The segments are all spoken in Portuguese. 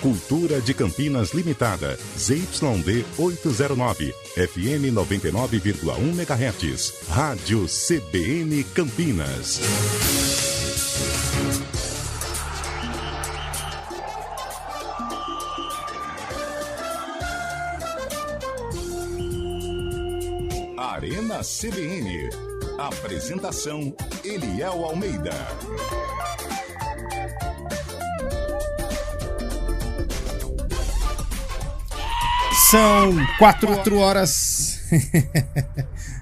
Cultura de Campinas Limitada, ZYD 809, FM 99,1 MHz, Rádio CBN Campinas. Arena CBN. Apresentação: Eliel Almeida. São 4 horas.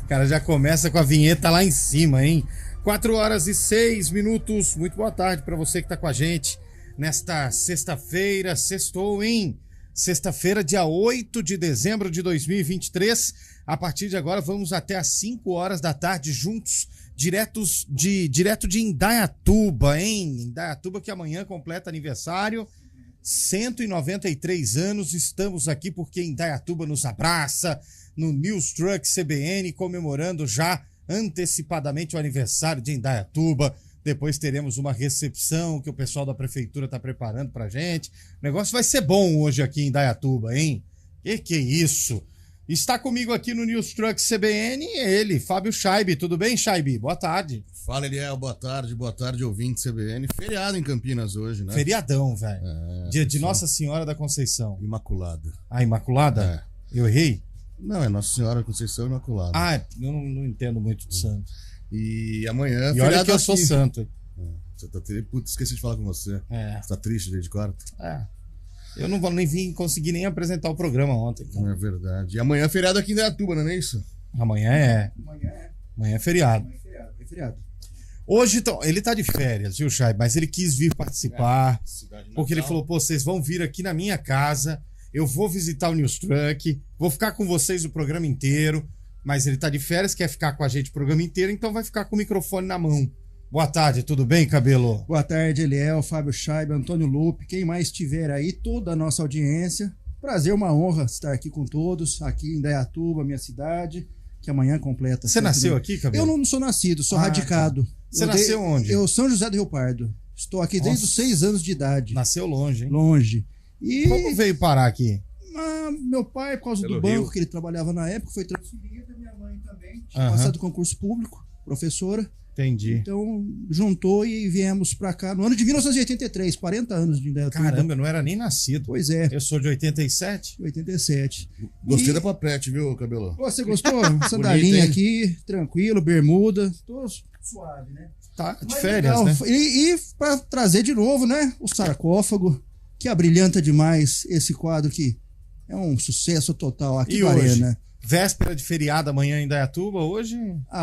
O cara já começa com a vinheta lá em cima, hein? 4 horas e 6 minutos. Muito boa tarde para você que tá com a gente nesta sexta-feira. Sextou, hein? Sexta-feira, dia 8 de dezembro de 2023. A partir de agora, vamos até às 5 horas da tarde juntos, direto de Indaiatuba, hein? Indaiatuba, que amanhã completa aniversário. 193 anos, estamos aqui porque Indaiatuba nos abraça no News Truck CBN, comemorando já antecipadamente o aniversário de Indaiatuba. Depois teremos uma recepção que o pessoal da prefeitura está preparando pra gente. O negócio vai ser bom hoje aqui em Indaiatuba, hein? Que é isso? Está comigo aqui no News Truck CBN ele, Fábio Scheibe. Tudo bem, Scheibe? Boa tarde. Fala, Eliel. Boa tarde, ouvinte CBN. Feriado em Campinas hoje, né? Feriadão, velho. Dia de Nossa Senhora da Conceição. Imaculada. Ah, Imaculada? É. Eu errei? Não, é Nossa Senhora Conceição Imaculada. Ah, eu não entendo muito de santo. E amanhã... E olha que eu sou santo. Você tá... Putz, esqueci de falar com você. Você tá triste desde quarta? Eu não vou nem conseguir nem apresentar o programa ontem. Cara. É verdade. E amanhã é feriado aqui em Indaiatuba, não é isso? Amanhã é feriado. É feriado. Hoje, ele tá de férias, viu, Chay? Mas ele quis vir participar, porque ele falou, pô, vocês vão vir aqui na minha casa, eu vou visitar o News Truck, vou ficar com vocês o programa inteiro, mas ele tá de férias, quer ficar com a gente o programa inteiro, então vai ficar com o microfone na mão. Boa tarde, tudo bem, Cabelo? Boa tarde, Eliel, Fábio Scheibe, Antônio Lupe, quem mais estiver aí, toda a nossa audiência. Prazer, uma honra estar aqui com todos, aqui em Indaiatuba, minha cidade, que amanhã completa. Você nasceu aqui, Cabelo? Eu não sou nascido, sou radicado. Você nasceu onde? Eu, São José do Rio Pardo. Estou aqui desde os 6 anos de idade. Nasceu longe, hein? Longe. E... Como veio parar aqui? Meu pai, por causa do banco que ele trabalhava na época, foi transferido. Minha mãe também tinha passado concurso público, professora. Entendi. Então, juntou e viemos pra cá no ano de 1983, 40 anos de Indaiatuba. Caramba, eu não era nem nascido. Pois é. Eu sou de 87. 87. Gostei da papete, viu, Cabelo? Você gostou? Sandalinha aqui, tranquilo, bermuda. Tô suave, né? Tá de férias, né? E pra trazer de novo, né? O sarcófago, que abrilhanta demais esse quadro que é um sucesso total aqui na Arena. Véspera de feriado amanhã em Indaiatuba, hoje...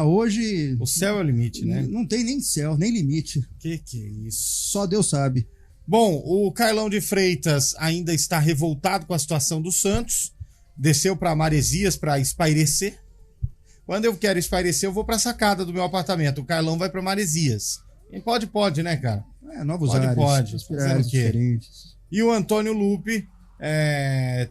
hoje... O céu é o limite, né? Não tem nem céu, nem limite. Que é isso? Só Deus sabe. Bom, o Carlão de Freitas ainda está revoltado com a situação do Santos. Desceu para Maresias para espairecer. Quando eu quero espairecer, eu vou para a sacada do meu apartamento. O Carlão vai para Maresias. Quem pode, né, cara? Novos ares. Pode. Ares diferentes. E o Antônio Lupe...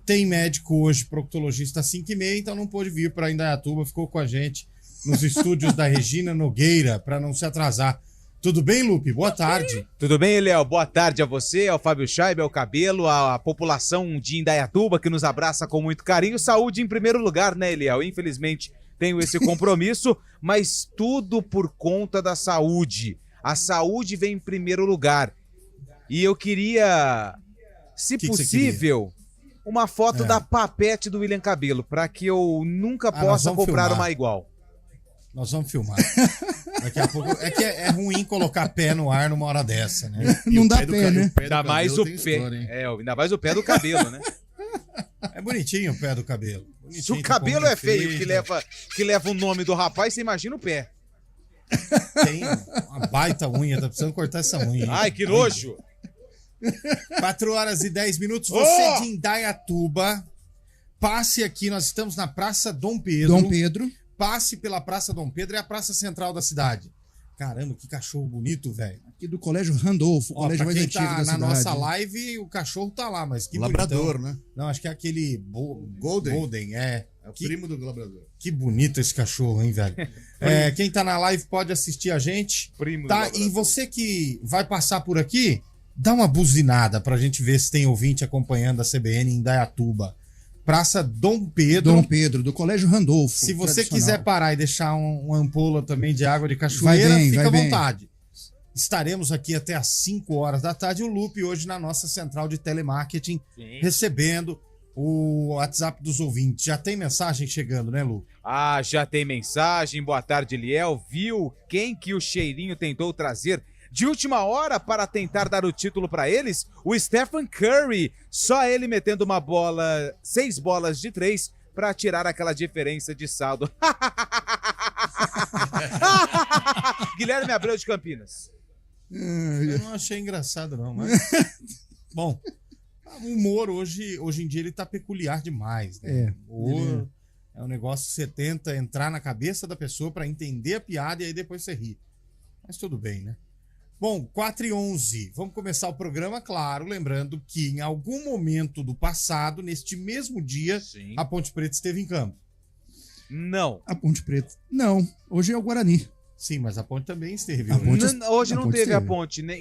tem médico hoje, proctologista às 5h30, então não pôde vir para Indaiatuba, ficou com a gente nos estúdios da Regina Nogueira para não se atrasar. Tudo bem, Lupe? Boa tarde. Tudo bem, Eliel? Boa tarde a você, ao Fábio Scheibe, ao Cabelo, à população de Indaiatuba que nos abraça com muito carinho. Saúde em primeiro lugar, né, Eliel? Infelizmente tenho esse compromisso, mas tudo por conta da saúde. A saúde vem em primeiro lugar. E eu queria... Se possível, uma foto da papete do William Cabelo, para que eu nunca possa comprar uma igual. Nós vamos filmar. Daqui a pouco. É que é ruim colocar pé no ar numa hora dessa, né? Não dá pé, né? Ainda mais o pé. Ainda mais o pé do cabelo, né? É bonitinho o pé do cabelo. Se o cabelo é feio, que leva o nome do rapaz, você imagina o pé. Tem uma baita unha, tá precisando cortar essa unha. Ai, que nojo! 4 horas e 10 minutos. Você de Indaiatuba, passe aqui. Nós estamos na Praça Dom Pedro. Passe pela Praça Dom Pedro, é a praça central da cidade. Caramba, que cachorro bonito, velho. Aqui do Colégio Randolfo, o colégio mais antigo da cidade. Na nossa live, o cachorro tá lá, mas que labrador, bonitão. Né? Não, acho que é aquele Golden, É o primo do labrador. Que bonito esse cachorro, hein, velho? Quem tá na live pode assistir a gente. Primo tá? E você que vai passar por aqui, Dá uma buzinada pra gente ver se tem ouvinte acompanhando a CBN em Indaiatuba. Praça Dom Pedro. Dom Pedro, do Colégio Randolfo. Se você tradicional. quiser parar e deixar uma ampola também de água de cachoeira, Vai bem, fica à vai bem. vontade. Estaremos aqui até às 5 horas da tarde. O Lupe hoje na nossa central de telemarketing, recebendo o WhatsApp dos ouvintes. Já tem mensagem chegando, né, Lupe? Ah, já tem mensagem. Boa tarde, Eliel. Viu quem que o Cheirinho tentou trazer de última hora para tentar dar o título para eles? O Stephen Curry. Só ele metendo 6 bolas de 3 para tirar aquela diferença de saldo. Guilherme Abreu de Campinas. Eu não achei engraçado, não, mas. Bom, o humor hoje em dia ele tá peculiar demais, né? O humor é um negócio que você tenta entrar na cabeça da pessoa pra entender a piada e aí depois você ri. Mas tudo bem, né? Bom, 4h11. Vamos começar o programa, claro, lembrando que em algum momento do passado, neste mesmo dia, Sim. a Ponte Preta esteve em campo. Não. A Ponte Preta. Não, hoje é o Guarani. Sim, mas a Ponte também esteve. A hoje. Ponte- Hoje a não Ponte teve a teve. ponte. Não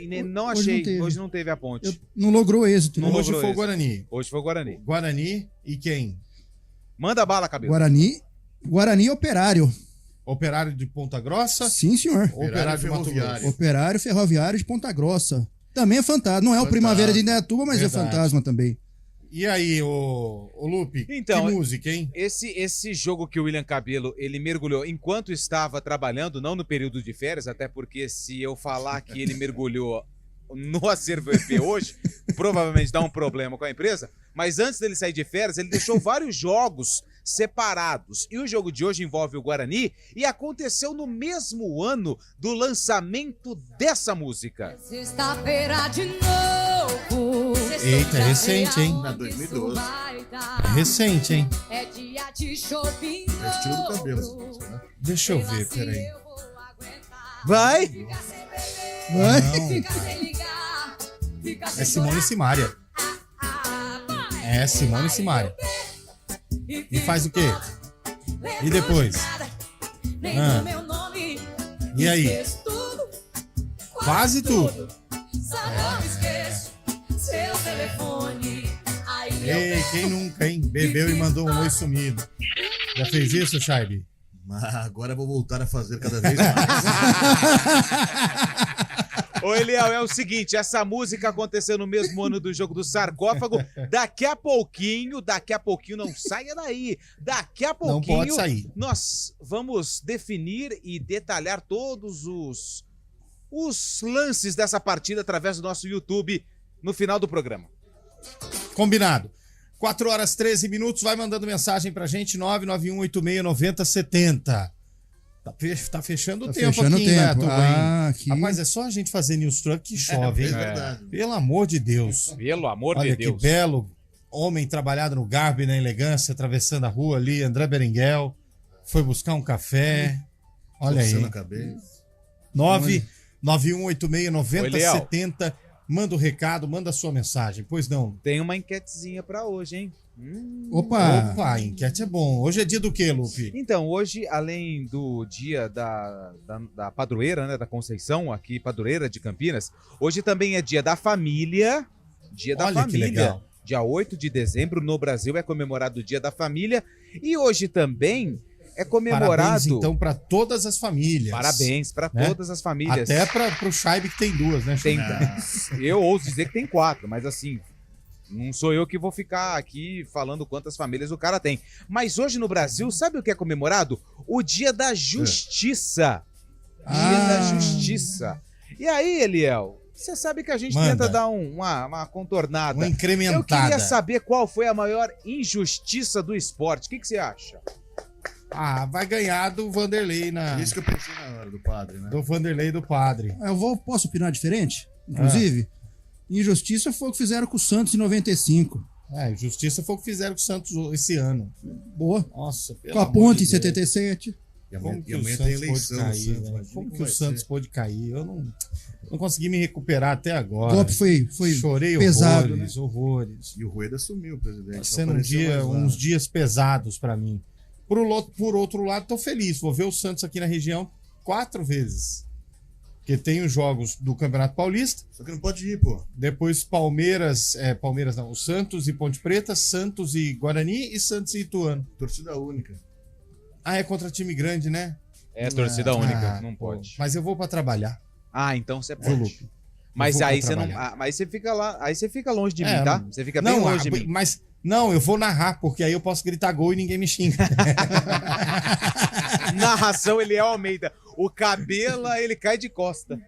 Hoje achei. não teve. Hoje não teve a ponte. Não logrou êxito, né? Não Hoje logrou foi o esse. Guarani. Hoje foi o Guarani. Guarani e quem? Manda bala, cabelo. Guarani Operário. Operário de Ponta Grossa? Sim, senhor. Operário de Mato Ferroviário. Grosso? Operário Ferroviário de Ponta Grossa. Também é fantasma. Não é o Fantasma. Primavera de Indaiatuba, mas Verdade. é fantasma também. E aí, ô Lupe? Então, que música, hein? Esse jogo que o William Cabelo, ele mergulhou enquanto estava trabalhando, não no período de férias, até porque se eu falar que ele mergulhou no Acervo EP hoje, provavelmente dá um problema com a empresa, mas antes dele sair de férias, ele deixou vários jogos separados. E o jogo de hoje envolve o Guarani e aconteceu no mesmo ano do lançamento dessa música. Sexta-feira de novo. Eita, é recente, hein? Na 2012. É recente, hein? É dia de shopping. É o estilo do cabelo, essa música, né? Deixa eu ver, peraí. Vai! É Simone e Simaria. É Simone e Simaria. E faz o quê? E depois? Ah. E aí? Quase tudo. Ei, quem nunca, hein? Bebeu e mandou um oi sumido. Já fez isso, Shaibi? Mas agora eu vou voltar a fazer cada vez mais. Ô, Eliel, é o seguinte, essa música aconteceu no mesmo ano do jogo do sarcófago. Daqui a pouquinho, não saia daí. Daqui a pouquinho, Não pode sair. nós vamos definir e detalhar todos os lances dessa partida através do nosso YouTube no final do programa. Combinado. 4h13, vai mandando mensagem pra gente, 991869070. Tá fechando o Tá tempo fechando aqui, o né, tempo. Tuba, Ah, hein? aqui. Rapaz, é só a gente fazer news truck que chove, É hein? verdade. Pelo amor de Deus. Pelo amor Olha de que Deus. belo homem trabalhado no garbo e na elegância, atravessando a rua ali, André Berenguel, foi buscar um café. Olha aí. Coçando a cabeça. 991869070. Manda o recado, manda a sua mensagem. Pois não. Tem uma enquetezinha pra hoje, hein? Opa! Opa, enquete é bom. Hoje é dia do quê, Lupe? Então, hoje, além do dia da padroeira, né, da Conceição, aqui, padroeira de Campinas, hoje também é dia da família. Dia da Olha que família. legal. Dia 8 de dezembro, no Brasil, é comemorado o dia da família. E hoje também é comemorado... Parabéns, então, para todas as famílias. Parabéns para Né? todas as famílias. Até para o Shaibe, que tem duas, né? Tem, Shaibe? eu ouso dizer que tem 4, mas assim, não sou eu que vou ficar aqui falando quantas famílias o cara tem. Mas hoje no Brasil, sabe o que é comemorado? O Dia da Justiça. Dia da Justiça. E aí, Eliel, você sabe que a gente Manda. tenta dar uma contornada. Uma Eu incrementada. queria saber qual foi a maior injustiça do esporte. O que você acha? Ah, vai ganhar do Vanderlei Isso que eu pensei na hora do padre, né? do Vanderlei e do Padre. Posso opinar diferente? Inclusive, injustiça foi o que fizeram com o Santos em 95. É, justiça foi o que fizeram com o Santos esse ano. Boa. Nossa, pelo Com a amor Ponte de em Deus. 77. E Como amanhã, que e o amanhã Santos tem eleição pode no cair, Santos. velho? Imagina Como que vai o Santos ser. pôde cair? Eu não consegui me recuperar até agora. O golpe foi Chorei pesado, horrores, horrores. E o Rueda sumiu, presidente. Tá sendo Apareceu mais lá. uns dias pesados pra mim. Por outro lado, tô feliz. Vou ver o Santos aqui na região 4 vezes. Porque tem os jogos do Campeonato Paulista. Só que não pode ir, pô. Depois Palmeiras não, o Santos e Ponte Preta, Santos e Guarani e Santos e Ituano. Torcida única. Ah, é contra time grande, né? É torcida única, não pode. Mas eu vou pra trabalhar. Ah, então você Viu, pode. Lupe? Mas Eu vou aí pra você não. trabalhar. Mas você fica lá. Aí você fica longe de É, mim, tá? Você fica bem Não, longe de mim. mas não, eu vou narrar, porque aí eu posso gritar gol e ninguém me xinga. Narração, Eliel Almeida. O Cabela, ele cai de costa.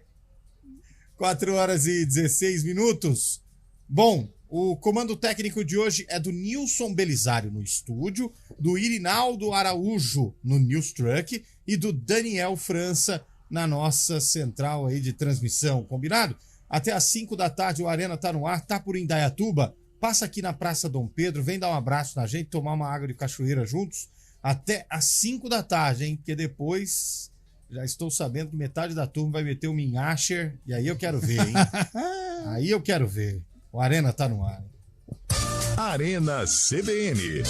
4h16. Bom, o comando técnico de hoje é do Nilson Belisário no estúdio, do Irinaldo Araújo no News Truck e do Daniel França na nossa central aí de transmissão, combinado? Até às 5 da tarde o Arena tá no ar, tá por Indaiatuba, passa aqui na Praça Dom Pedro, vem dar um abraço na gente, tomar uma água de cachoeira juntos, até às 5 da tarde, hein? Porque depois já estou sabendo que metade da turma vai meter o Minhasher, e aí eu quero ver, hein? Aí eu quero ver. O Arena tá no ar. Arena CBN.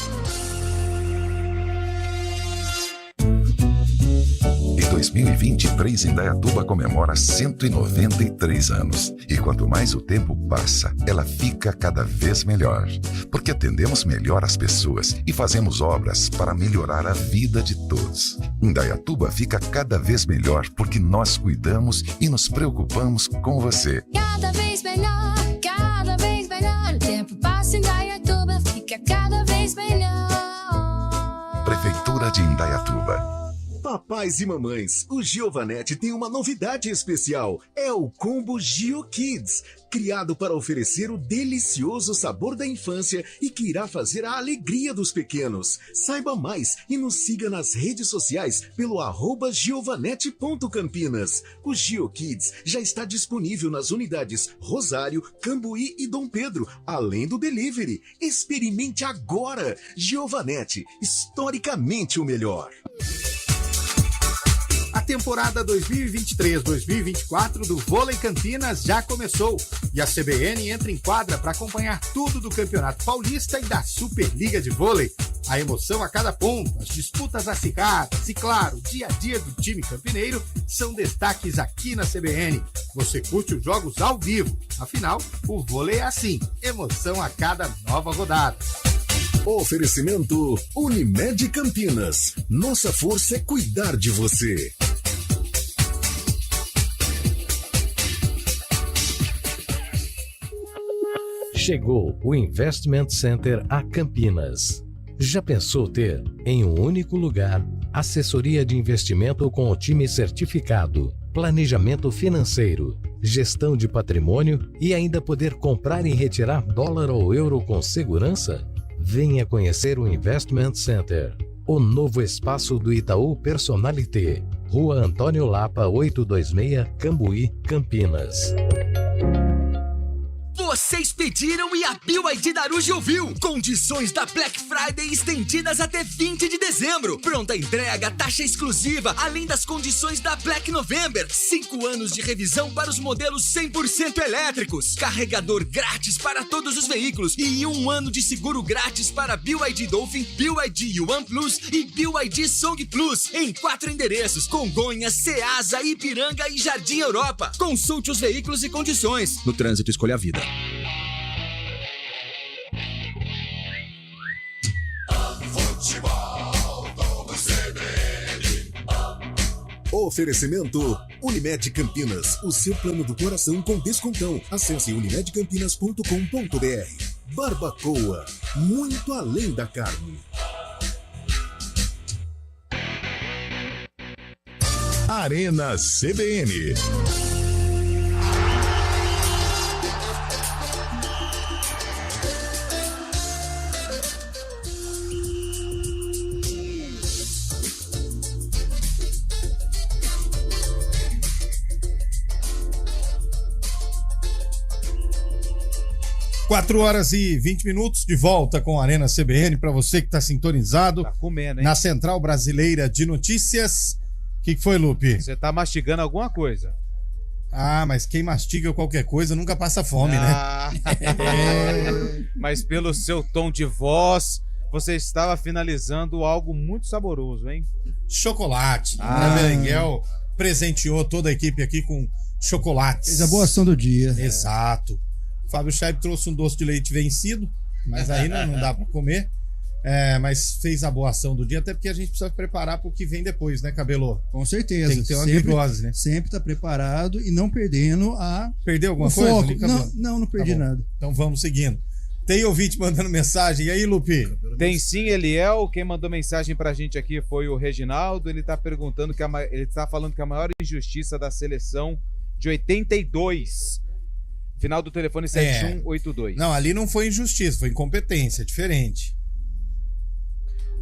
Em 2023, Indaiatuba comemora 193 anos. E quanto mais o tempo passa, ela fica cada vez melhor. Porque atendemos melhor as pessoas e fazemos obras para melhorar a vida de todos. Indaiatuba fica cada vez melhor porque nós cuidamos e nos preocupamos com você. Cada vez melhor, cada vez melhor. O tempo passa em Indaiatuba, fica cada vez melhor. Prefeitura de Indaiatuba. Papais e mamães, o Giovanetti tem uma novidade especial. É o Combo Gio Kids, criado para oferecer o delicioso sabor da infância e que irá fazer a alegria dos pequenos. Saiba mais e nos siga nas redes sociais pelo @giovanetti.campinas. O Gio Kids já está disponível nas unidades Rosário, Cambuí e Dom Pedro, além do delivery. Experimente agora! Giovanetti, historicamente o melhor. A temporada 2023-2024 do Vôlei Campinas já começou e a CBN entra em quadra para acompanhar tudo do Campeonato Paulista e da Superliga de Vôlei. A emoção a cada ponto, as disputas acirradas e, claro, o dia a dia do time campineiro são destaques aqui na CBN. Você curte os jogos ao vivo, afinal, o vôlei é assim, emoção a cada nova rodada. Oferecimento Unimed Campinas. Nossa força é cuidar de você. Chegou o Investment Center a Campinas. Já pensou ter, em um único lugar, assessoria de investimento com o time certificado, planejamento financeiro, gestão de patrimônio e ainda poder comprar e retirar dólar ou euro com segurança? Venha conhecer o Investment Center, o novo espaço do Itaú Personalité, Rua Antônio Lapa 826, Cambuí, Campinas. Vocês pediram e a BYD Daruge ouviu. Condições da Black Friday estendidas até 20 de dezembro. Pronta entrega, taxa exclusiva, além das condições da Black November. 5 anos de revisão para os modelos 100% elétricos. Carregador grátis para todos os veículos. E 1 ano de seguro grátis para BYD Dolphin, BYD Yuan Plus e BYD Song Plus. Em 4 endereços: Congonhas, Ceasa, Ipiranga e Jardim Europa. Consulte os veículos e condições. No trânsito, escolha a vida. Oferecimento Unimed Campinas, o seu plano do coração com descontão. Acesse unimedcampinas.com.br. Barbacoa, muito além da carne. Arena CBN. Quatro horas e 20 minutos de volta com a Arena CBN para você que está sintonizado Tá comendo, hein? na Central Brasileira de Notícias. O que foi, Lupe? Você tá mastigando alguma coisa. Ah, mas quem mastiga qualquer coisa nunca passa fome, né? Mas pelo seu tom de voz, você estava finalizando algo muito saboroso, hein? Chocolate, Ah. merenguel, presenteou toda a equipe aqui com chocolates. Fez a boa ação do dia. Exato. O Fábio Scheib trouxe um doce de leite vencido, mas aí não dá pra comer. Mas fez a boa ação do dia, até porque a gente precisa preparar pro que vem depois, né, Cabelo? Com certeza. Tem que ter uma glicose, né? Sempre tá preparado e não perdendo a... Perdeu alguma coisa? Foco. Ali, Cabelo? Não perdi nada. Então vamos seguindo. Tem ouvinte mandando mensagem. E aí, Lupi? Tem sim, Eliel. Quem mandou mensagem pra gente aqui foi o Reginaldo. Ele tá perguntando ele tá falando que a maior injustiça da seleção de 82. Final do telefone 7182. Não, ali não foi injustiça, foi incompetência, é diferente.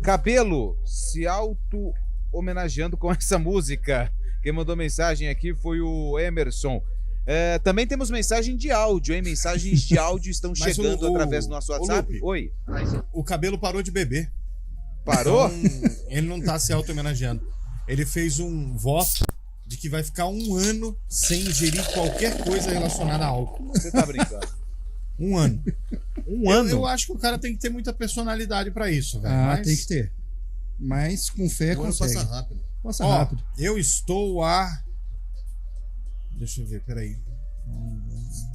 Cabelo se auto-homenageando com essa música. Quem mandou mensagem aqui foi o Emerson. Também temos mensagem de áudio, hein? Mensagens de áudio estão chegando através do nosso WhatsApp. Oi. O Cabelo parou de beber. Parou? Então, ele não tá se auto-homenageando. Ele fez um voto de que vai ficar 1 ano sem ingerir qualquer coisa relacionada a álcool. Você tá brincando? 1 ano. Ano? Eu acho que o cara tem que ter muita personalidade pra isso, velho. Mas... tem que ter. Mas com fé consegue. Passa rápido. Passa rápido. Eu estou a... Deixa eu ver, peraí.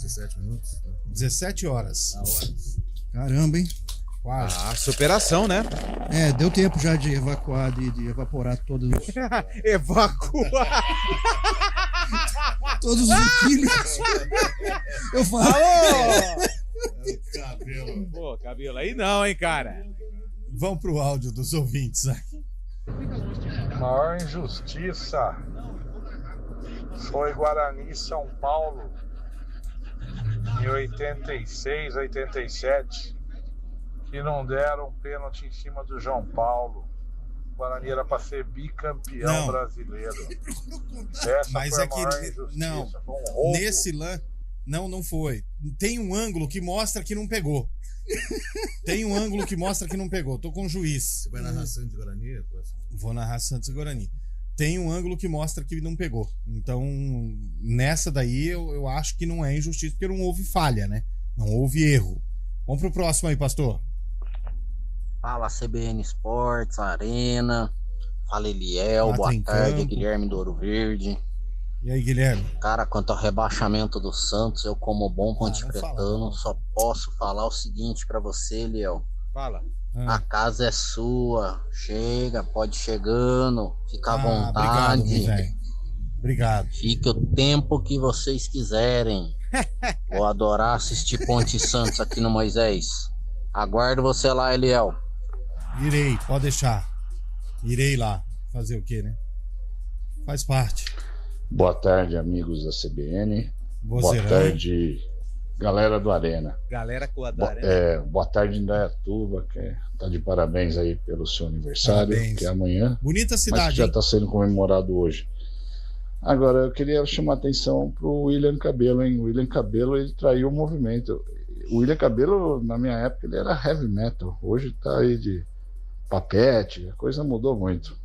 17 minutos. 17 horas. Caramba, hein? Quase. Superação, né? Deu tempo já de evacuar, de evaporar todos os... Evacuar! Todos os equílicos. Eu falo. Alô! Cabelo. Pô, Cabelo, aí não, hein, cara? Vamos pro áudio dos ouvintes. Maior injustiça foi Guarani e São Paulo em 86, 87, que não deram pênalti em cima do João Paulo. O Guarani era para ser bicampeão brasileiro. Essa mas foi é a maior que injustiça. não, Foi um roubo. nesse lance não foi. Tem um ângulo que mostra que não pegou. Tem um ângulo que mostra que não pegou. Tô com o juiz. Você vai narrar Santos e Guarani? Vou narrar Santos e Guarani. Tem um ângulo que mostra que não pegou. Então, nessa daí, eu acho que não é injustiça, porque não houve falha, né? Não houve erro. Vamos pro próximo aí, pastor. Fala CBN Esportes, Arena. Fala Eliel, boa tarde, Guilherme do Ouro Verde. E aí, Guilherme? Cara, quanto ao rebaixamento do Santos, eu como bom ponte-pretano só posso falar o seguinte pra você, Eliel. Fala. A casa é sua, chega, pode ir chegando, fica à vontade. Obrigado, obrigado. Fique o tempo que vocês quiserem. Vou adorar assistir Ponte Santos aqui no Moisés. Aguardo você lá, Eliel. Irei, pode deixar. Irei lá. Fazer o quê, né? Faz parte. Boa tarde, amigos da CBN. Boa tarde, galera do Arena. Galera com a da Arena. Boa tarde, Indaiatuba, que tá de parabéns aí pelo seu aniversário, que é amanhã. Bonita cidade, mas que já está sendo comemorado hoje. Agora, eu queria chamar a atenção pro William Cabelo, hein? O William Cabelo, ele traiu o movimento. O William Cabelo, na minha época, ele era heavy metal. Hoje tá aí de papete, a coisa mudou muito.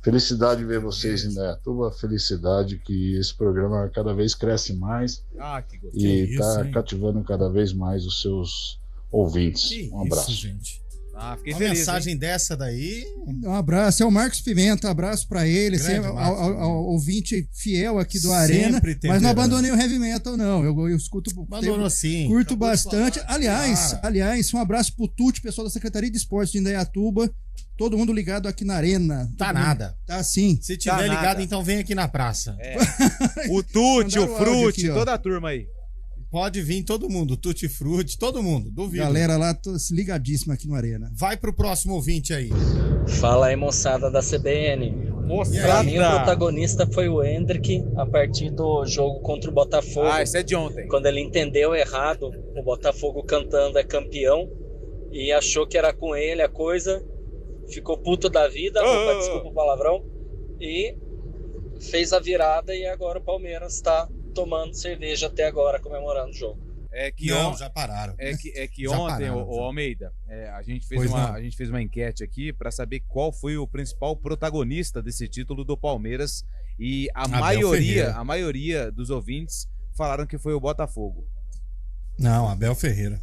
Felicidade ver vocês em Indaiatuba, felicidade que esse programa cada vez cresce mais que e está cativando cada vez mais os seus ouvintes. Um abraço. Isso, gente. Fiquei Uma feliz, mensagem dessa daí. Um abraço, é o Marcos Pimenta, abraço pra ele, Grande ao ouvinte fiel aqui do Arena, mas não abandonei o heavy metal não, eu escuto, abandonou sim, curto bastante, aliás, um abraço pro Tuti, pessoal da Secretaria de Esportes de Indaiatuba, todo mundo ligado aqui na Arena. Tá nada. Tá sim. Se tiver ligado, então vem aqui na praça. O Tuti, o Frutti, toda a turma aí. Pode vir todo mundo, Tutti Frutti, todo mundo, duvido. Galera lá, ligadíssima aqui no Arena. Vai pro próximo ouvinte aí. Fala aí, moçada da CBN. Pra mim, o protagonista foi o Hendrick a partir do jogo contra o Botafogo. Isso é de ontem. Quando ele entendeu errado, o Botafogo cantando é campeão e achou que era com ele a coisa, ficou puto da vida, desculpa o palavrão, e fez a virada e agora o Palmeiras tá tomando cerveja até agora, comemorando o jogo. Já pararam. É que ontem, o Almeida, a gente fez uma enquete aqui para saber qual foi o principal protagonista desse título do Palmeiras e a maioria dos ouvintes falaram que foi o Botafogo. Não, Abel Ferreira.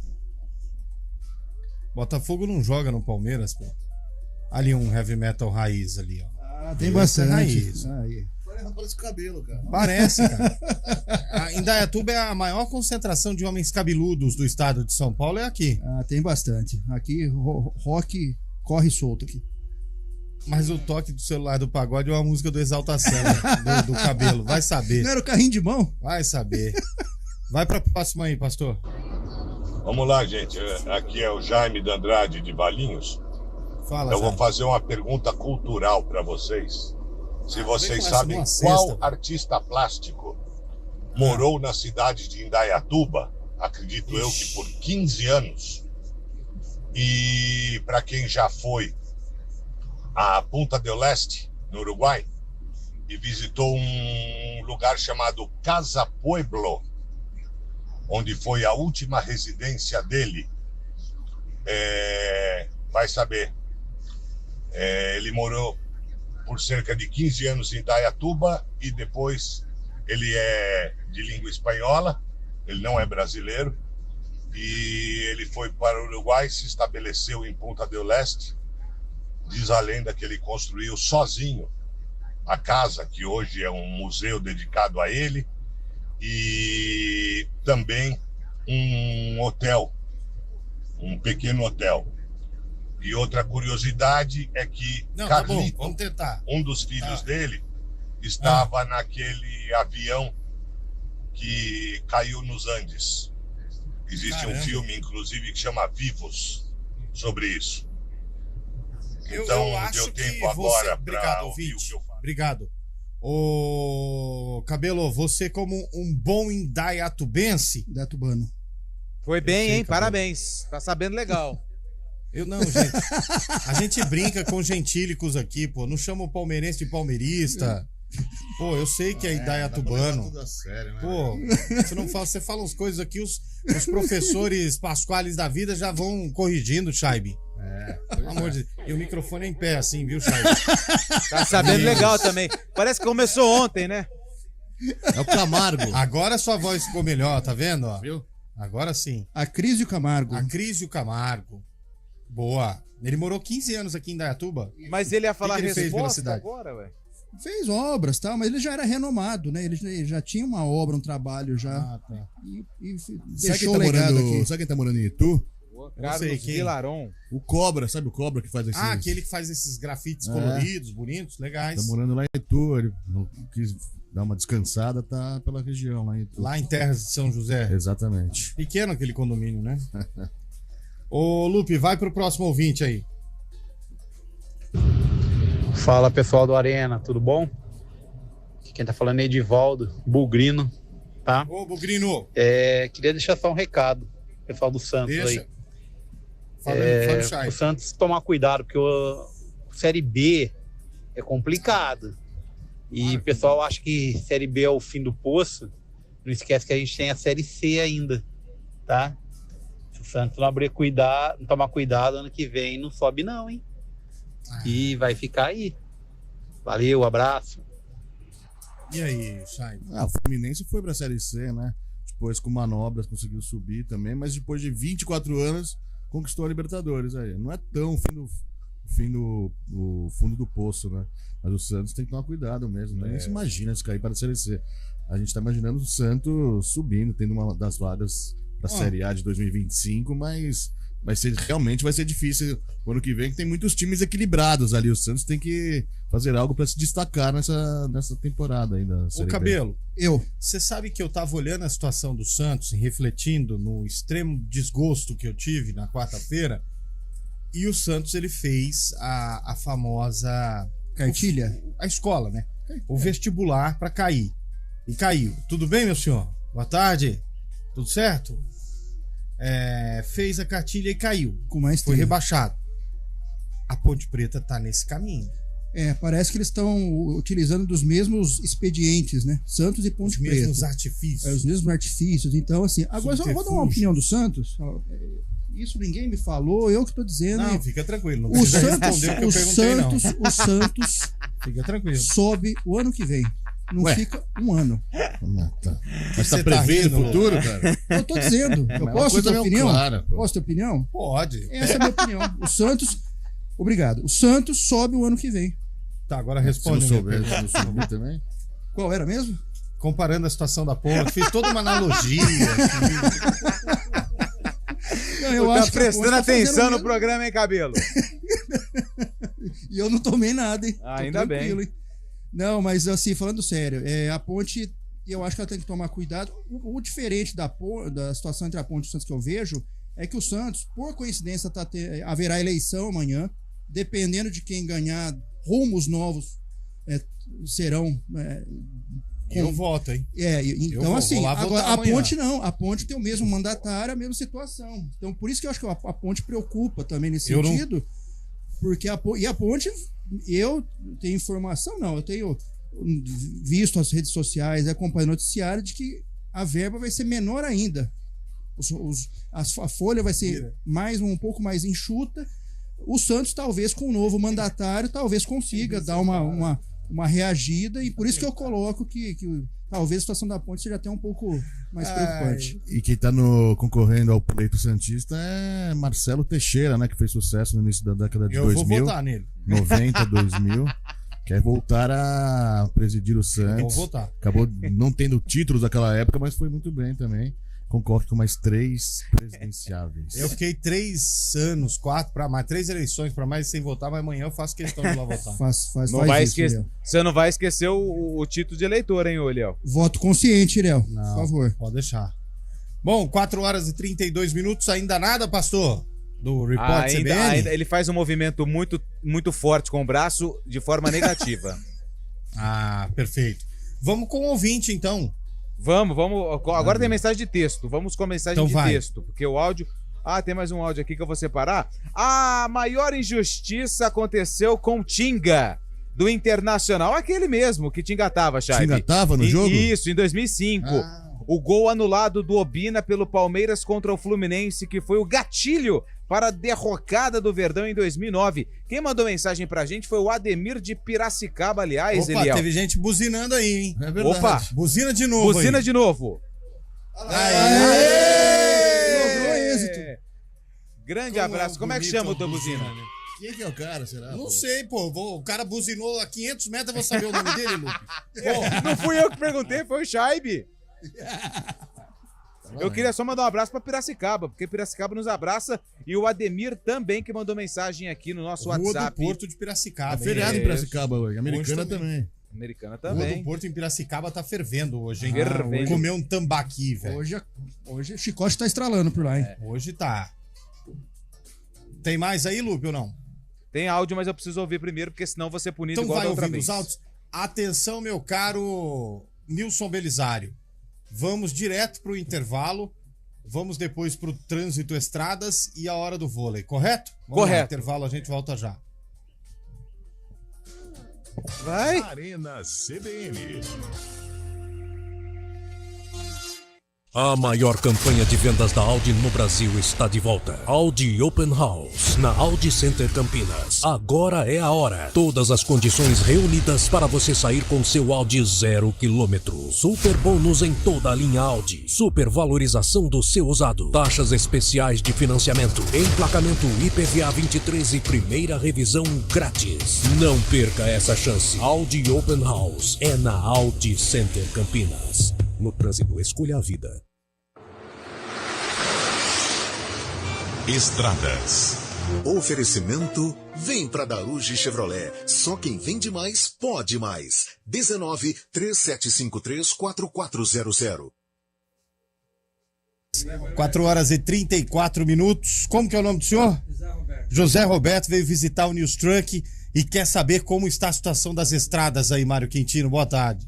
Botafogo não joga no Palmeiras, pô. Ali um heavy metal raiz ali, ó. Tem bastante. Raiz. Parece cabelo, cara. Parece, cara. A Indaiatuba é a maior concentração de homens cabeludos do estado de São Paulo, é aqui. Ah, tem bastante. Aqui, rock corre solto aqui. Mas o toque do celular do pagode é uma música do Exalta Samba, do cabelo. Vai saber. Não era o carrinho de mão? Vai saber. Vai pra próxima aí, pastor. Vamos lá, gente. Aqui é o Jaime de Andrade de Valinhos. Fala, Eu vou Jaime. fazer uma pergunta cultural para vocês. Se vocês vem com sabem essa qual numa sexta, artista plástico morou na cidade de Indaiatuba, acredito eu que por 15 anos. E para quem já foi a Punta del Este, no Uruguai, e visitou um lugar chamado Casa Pueblo, onde foi a última residência dele, vai saber. Ele morou por cerca de 15 anos em Indaiatuba e depois ele é de língua espanhola, ele não é brasileiro, e ele foi para o Uruguai, se estabeleceu em Punta del Este. Diz a lenda que ele construiu sozinho a casa, que hoje é um museu dedicado a ele, e também um hotel, um pequeno hotel. E outra curiosidade é que Carlito, vamos tentar. um dos filhos dele, estava naquele avião que caiu nos Andes. Existe um filme, inclusive, que chama Vivos, sobre isso. Então, eu acho deu tempo que agora obrigado, para ouvir ouvinte. o que eu falo. Obrigado. Ô, Cabelo, você como um bom indaiatubense... Indaiatubano. Foi bem, sei, hein? Cabelo. Parabéns. Tá sabendo legal. Eu não, gente. A gente brinca com gentílicos aqui, pô. Não chama o palmeirense de palmeirista. Pô, eu sei que é indaiatubano. Tudo a sério, né? Pô, você fala umas coisas aqui, os professores pasquales da vida já vão corrigindo, Shaibe. Pelo amor de Deus. E o microfone é em pé, assim, viu, Shaibe? Tá sabendo legal também. Parece que começou ontem, né? É o Camargo. Agora sua voz ficou melhor, tá vendo? Ó? Viu? Agora sim. A Cris e o Camargo. A Cris e o Camargo. Boa. Ele morou 15 anos aqui em Indaiatuba. Mas ele ia falar que ele fez pela resposta cidade? agora, velho. Fez obras, tá? Mas ele já era renomado, né? Ele já tinha uma obra, um trabalho já. Ah, tá. E Sabe deixou quem o legado aqui. sabe quem tá morando em Itu? Carlos Vilaron. O Cobra, sabe o Cobra que faz esses... Ah, aquele que faz esses grafites coloridos, bonitos, legais. Tá morando lá em Itu, ele não quis dar uma descansada, tá pela região lá em Itu. Lá em Terras de São José. Exatamente. Pequeno aquele condomínio, né? Ô, Lupe, vai pro próximo ouvinte aí. Fala, pessoal do Arena, tudo bom? Aqui quem tá falando é Edivaldo Bugrino, tá? Ô, Bugrino. Queria deixar só um recado, pessoal do Santos Deixa. aí. Fala, o Santos tomar cuidado, porque o Série B é complicado. E o pessoal acha que Série B é o fim do poço. Não esquece que a gente tem a Série C ainda, tá? Se o Santos não não tomar cuidado, ano que vem não sobe não, hein? E vai ficar aí. Valeu, abraço. E aí, Chay? O Fluminense foi pra Série C, né? Depois com manobras conseguiu subir também, mas depois de 24 anos conquistou a Libertadores aí. Não é tão o fundo do poço, né? Mas o Santos tem que tomar cuidado mesmo, né? Nem se imagina se cair para a Série C. A gente tá imaginando o Santos subindo, tendo uma das vagas da Série A de 2025, mas realmente vai ser difícil o ano que vem, que tem muitos times equilibrados ali. O Santos tem que fazer algo para se destacar nessa temporada ainda. Ô, Cabelo, você sabe que eu tava olhando a situação do Santos e refletindo no extremo desgosto que eu tive na quarta-feira, e o Santos ele fez a famosa cartilha, a escola, né? O vestibular para cair. E caiu. Tudo bem, meu senhor? Boa tarde. Tudo certo? Fez a cartilha e caiu. Foi rebaixado. A Ponte Preta tá nesse caminho. Parece que eles estão utilizando dos mesmos expedientes, né? Santos e Ponte Preta. Os mesmos artifícios. Os mesmos artifícios. Então, assim, agora só vou dar uma opinião do Santos. Isso ninguém me falou, eu que tô dizendo. Não, fica tranquilo. Não o precisa Santos, responder o que eu perguntei, não. O Santos fica tranquilo. Sobe o ano que vem. Não fica um ano. Mas tá prevendo o futuro, cara? Eu tô dizendo. Eu posso ter opinião? Posso ter opinião? Pode. Essa é a minha opinião. O Santos... Obrigado. O Santos sobe o ano que vem. Tá, agora responde. Se não souber também? Qual era mesmo? Comparando a situação da ponte, fiz toda uma analogia. Não, eu tá acho que a prestando Ponte tá atenção fazendo no mesmo. programa, hein, Cabelo? E eu não tomei nada, hein? Ah, Tô ainda bem. tranquilo, hein? Não, mas assim, falando sério, a ponte, eu acho que ela tem que tomar cuidado. O diferente da situação entre a ponte e o Santos que eu vejo é que o Santos, por coincidência, haverá eleição amanhã. Dependendo de quem ganhar, rumos novos serão. Eu voto, hein? Então, assim, vou lá agora votar a amanhã. ponte não. A ponte tem o mesmo mandatário, a mesma situação. Então, por isso que eu acho que a ponte preocupa também nesse sentido. Porque a ponte, eu tenho informação, eu tenho visto as redes sociais, acompanho o noticiário de que a verba vai ser menor ainda. A folha vai ser um pouco mais enxuta. O Santos, talvez, com o novo mandatário, talvez consiga dar uma reagida, e por isso que eu coloco que talvez a situação da ponte seja até um pouco mais preocupante. E quem tá concorrendo ao pleito santista é Marcelo Teixeira, né? Que fez sucesso no início da década de 2000. Eu vou votar nele. 90, 2000. Quer voltar a presidir o Santos. Eu vou votar. Acabou não tendo títulos naquela época, mas foi muito bem também. Concordo com mais 3 presidenciáveis. Eu fiquei 3 anos, 4 para mais, 3 eleições para mais sem votar, mas amanhã eu faço questão de ir lá votar. Você não vai esquecer o título de eleitor, hein, Léo? Voto consciente, Léo, por Não, favor. Pode deixar. Bom, 4 horas e 32 minutos, ainda nada, pastor? Do Report CBN? Ainda ele faz um movimento muito, muito forte com o braço de forma negativa. Perfeito. Vamos com o ouvinte, então. Vamos. Agora tem mensagem de texto. Vamos com a mensagem de texto. Porque o áudio... tem mais um áudio aqui que eu vou separar. A maior injustiça aconteceu com Tinga, do Internacional. Aquele mesmo que te engatava, Chay. Te engatava no jogo? Isso, em 2005. O gol anulado do Obina pelo Palmeiras contra o Fluminense, que foi o gatilho para a derrocada do Verdão em 2009. Quem mandou mensagem pra gente foi o Ademir de Piracicaba, aliás, Opa, Eliel. teve gente buzinando aí, hein? É verdade. Opa, buzina de novo. Buzina de novo. Logrou êxito. Grande abraço. Como é que chama o teu buzina? Quem que é o cara, será? Não sei, pô. O cara buzinou a 500 metros, eu vou saber o nome dele, Lupe. Não fui eu que perguntei, foi o Shaibe. Eu queria só mandar um abraço pra Piracicaba, porque Piracicaba nos abraça, e o Ademir também, que mandou mensagem aqui no nosso Rua WhatsApp. do Porto de Piracicaba. É feriado em Piracicaba hoje. Americana também. Americana Rua também. do Porto em Piracicaba tá fervendo hoje, hein? Fervendo. Comer um tambaqui, velho. Hoje o chicote tá estralando por lá, hein? Hoje tá. Tem mais aí, Lupe, ou não? Tem áudio, mas eu preciso ouvir primeiro, porque senão vou ser punido Então igual vai da outra ouvindo vez. os áudios. Atenção, meu caro Nilson Belisário. Vamos direto pro intervalo. Vamos depois pro trânsito, estradas e a hora do vôlei, correto? Vamos Correto. lá, intervalo, a gente volta já. Vai. Arena CBN. A maior campanha de vendas da Audi no Brasil está de volta. Audi Open House, na Audi Center Campinas. Agora é a hora. Todas as condições reunidas para você sair com seu Audi 0 km. Super bônus em toda a linha Audi. Super valorização do seu usado. Taxas especiais de financiamento. Emplacamento IPVA 23 e primeira revisão grátis. Não perca essa chance. Audi Open House é na Audi Center Campinas. No trânsito, escolha a vida. Estradas. Oferecimento, vem pra Daruge Chevrolet. Só quem vende mais, pode mais. 19-3753-4400. 4 horas e 34 minutos. Como que é o nome do senhor? José Roberto veio visitar o News Truck e quer saber como está a situação das estradas aí, Mário Quintino. Boa tarde.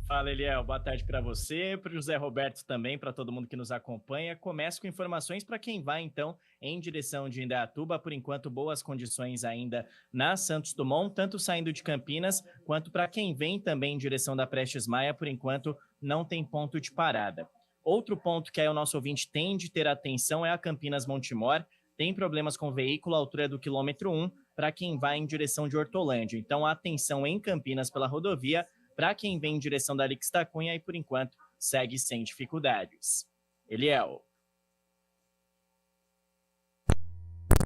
Fala, Eliel. Boa tarde para você, para o José Roberto também, para todo mundo que nos acompanha. Começo com informações para quem vai, então, em direção de Indaiatuba. Por enquanto, boas condições ainda na Santos Dumont, tanto saindo de Campinas, quanto para quem vem também em direção da Prestes Maia. Por enquanto, não tem ponto de parada. Outro ponto que aí o nosso ouvinte tem de ter atenção é a Campinas Montemor. Tem problemas com o veículo à altura do quilômetro 1 para quem vai em direção de Hortolândia. Então, atenção em Campinas pela rodovia. Para quem vem em direção da Alix da Cunha e, por enquanto, segue sem dificuldades. Eliel.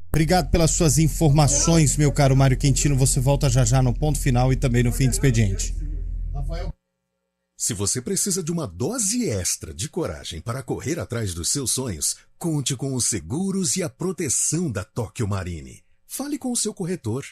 Obrigado pelas suas informações, meu caro Mário Quintino. Você volta já já no ponto final e também no fim do expediente. Se você precisa de uma dose extra de coragem para correr atrás dos seus sonhos, conte com os seguros e a proteção da Tóquio Marine. Fale com o seu corretor.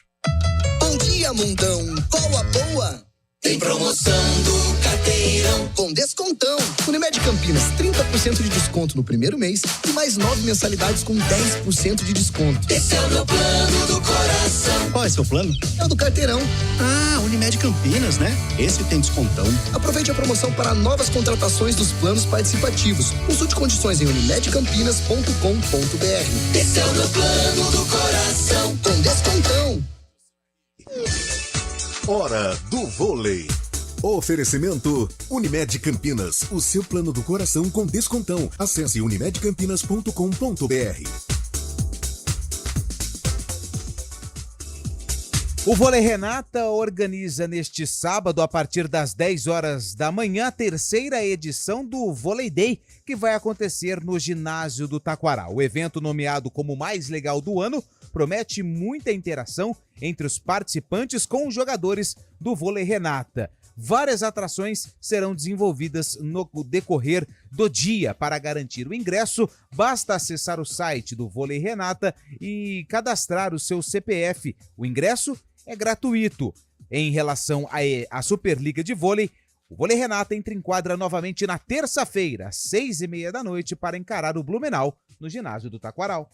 Bom dia, mundão. Qual a boa? Tem promoção do Carteirão com descontão. Unimed Campinas, 30% de desconto no primeiro mês e mais 9 mensalidades com 10% de desconto. Esse é o meu plano do coração. Qual é seu plano? É o do Carteirão. Ah, Unimed Campinas, né? Esse tem descontão. Aproveite a promoção para novas contratações dos planos participativos. Consulte condições em unimedcampinas.com.br. Esse é o meu plano do coração com descontão. Hora do vôlei. Oferecimento Unimed Campinas, o seu plano do coração com descontão. Acesse unimedcampinas.com.br. O Vôlei Renata organiza neste sábado, a partir das 10 horas da manhã, a terceira edição do Vôlei Day, que vai acontecer no ginásio do Taquaral. O evento, nomeado como o mais legal do ano, promete muita interação entre os participantes com os jogadores do Vôlei Renata. Várias atrações serão desenvolvidas no decorrer do dia. Para garantir o ingresso, basta acessar o site do Vôlei Renata e cadastrar o seu CPF. O ingresso é gratuito. Em relação à Superliga de Vôlei, o Vôlei Renata entra em quadra novamente na terça-feira, às 6h30 da noite, para encarar o Blumenau no ginásio do Taquaral.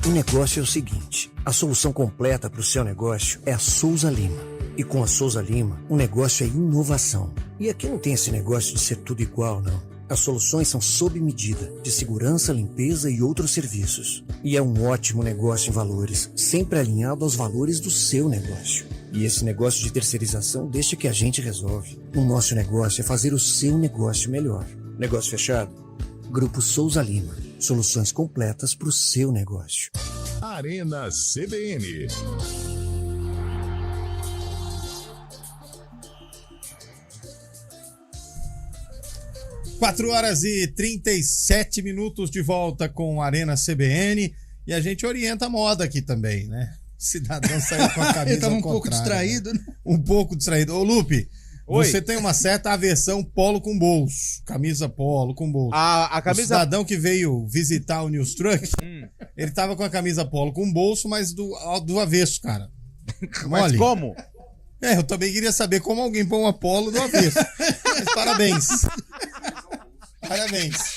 O negócio é o seguinte, a solução completa para o seu negócio é a Souza Lima. E com a Souza Lima, o negócio é inovação. E aqui não tem esse negócio de ser tudo igual, não. As soluções são sob medida, de segurança, limpeza e outros serviços. E é um ótimo negócio em valores, sempre alinhado aos valores do seu negócio. E esse negócio de terceirização deixa que a gente resolve. O nosso negócio é fazer o seu negócio melhor. Negócio fechado? Grupo Souza Lima. Soluções completas para o seu negócio. Arena CBN. Quatro horas e 37 minutos de volta com a Arena CBN. E a gente orienta a moda aqui também, né? O cidadão saiu com a camisa Ele tava um ao pouco contrário, distraído, né? Um pouco distraído. Ô, Lupe, Oi. você tem uma certa aversão polo com bolso. Camisa polo com bolso. A camisa... O cidadão que veio visitar o News Truck, ele tava com a camisa polo com bolso, mas do avesso, cara. Mas como? Eu também queria saber como alguém põe uma polo do avesso. Mas parabéns. Parabéns.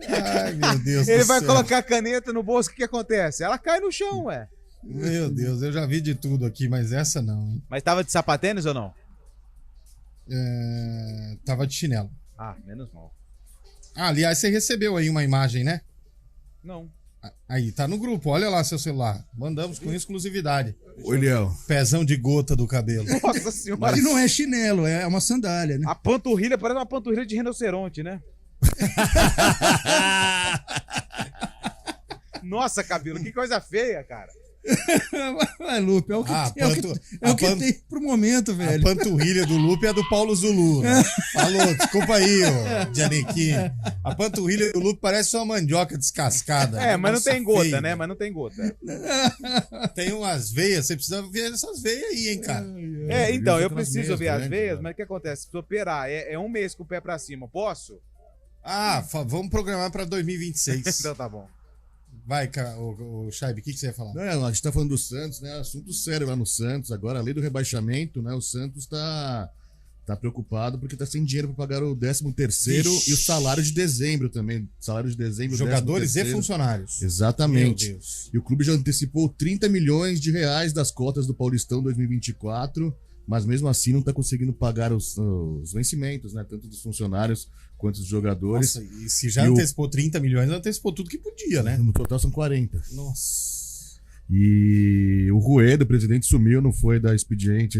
Ai, meu Deus do céu. Ele vai colocar a caneta no bolso, o que acontece? Ela cai no chão, ué. Meu Deus, eu já vi de tudo aqui, mas essa não, hein? Mas tava de sapatênis ou não? Tava de chinelo. Ah, menos mal. Aliás, você recebeu aí uma imagem, né? Não. Aí, tá no grupo, olha lá seu celular. Mandamos com exclusividade. Oi, Léo. Pezão de gota do cabelo. Nossa senhora. Mas não é chinelo, é uma sandália, né? A panturrilha parece uma panturrilha de rinoceronte, né? Nossa, cabelo, que coisa feia, cara. Mas, Lupe, é o que, tem pro momento, velho. A panturrilha do Lupe é a do Paulo Zulu, né? Falou, desculpa aí, ô Giannichini. A panturrilha do Lupe parece uma mandioca descascada. Mas não tem gota, feio, né? Mas não tem gota. Tem umas veias, você precisa ver essas veias aí, hein, cara. Então, eu preciso ver as veias, mas o que acontece? Se operar, é um mês com o pé pra cima, posso? Vamos programar pra 2026. Então tá bom. Vai, o Chaib, o que você ia falar? Não, a gente tá falando do Santos, né? Assunto sério lá no Santos. Agora, além do rebaixamento, né? O Santos tá preocupado porque tá sem dinheiro para pagar o 13º e o salário de dezembro também. Salário de dezembro. Jogadores 13º. E funcionários. Exatamente. Meu Deus. E o clube já antecipou 30 milhões de reais das cotas do Paulistão 2024, mas mesmo assim não tá conseguindo pagar os vencimentos, né? Tanto dos funcionários quanto dos jogadores. Nossa, e se já antecipou 30 milhões, antecipou tudo que podia, né? No total são 40. Nossa. E o Rueda, o presidente, sumiu, não foi dar expediente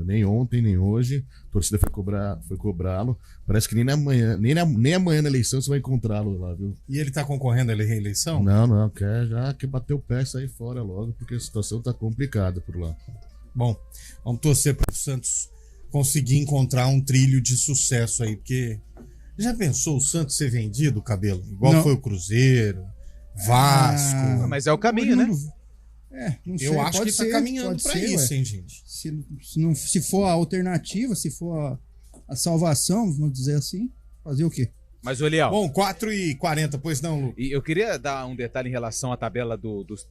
nem ontem, nem hoje. A torcida foi cobrá-lo. Parece que nem amanhã na eleição você vai encontrá-lo lá, viu? E ele tá concorrendo à reeleição? Não, quer bater o pé e sair fora logo, porque a situação tá complicada por lá. Bom, vamos torcer para o Santos conseguir encontrar um trilho de sucesso aí, porque já pensou o Santos ser vendido, Cabelo? Igual foi o Cruzeiro, Vasco. Mas é o caminho, né? Não sei, Eu acho pode que tá ser, caminhando pode pra ser, isso, ué. hein, gente? Se for a alternativa, se for a salvação, vamos dizer assim, fazer o quê? Mas, Eliel... Bom, 4h40, pois não, Lu? E eu queria dar um detalhe em relação à tabela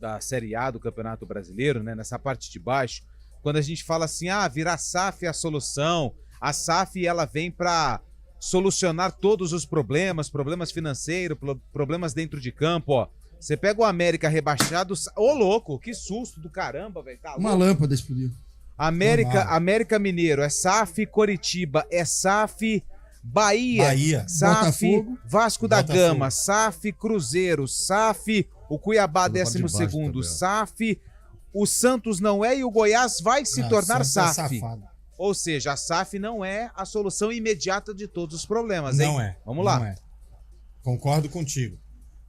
da Série A do Campeonato Brasileiro, né? Nessa parte de baixo, quando a gente fala assim, virar SAF é a solução. A SAF, ela vem para solucionar todos os problemas financeiros, problemas dentro de campo, ó. Você pega o América rebaixado, ô louco, que susto do caramba, velho. Tá Uma louco. lâmpada explodiu. América Mineiro é SAF, Coritiba é SAF, Bahia, SAF, Botafogo, Vasco da Gama, SAF, Cruzeiro, SAF, o Cuiabá 12º, SAF, o Santos não é e o Goiás vai se tornar SAF. Ou seja, a SAF não é a solução imediata de todos os problemas, hein? Não é. Vamos lá. Não é. Concordo contigo.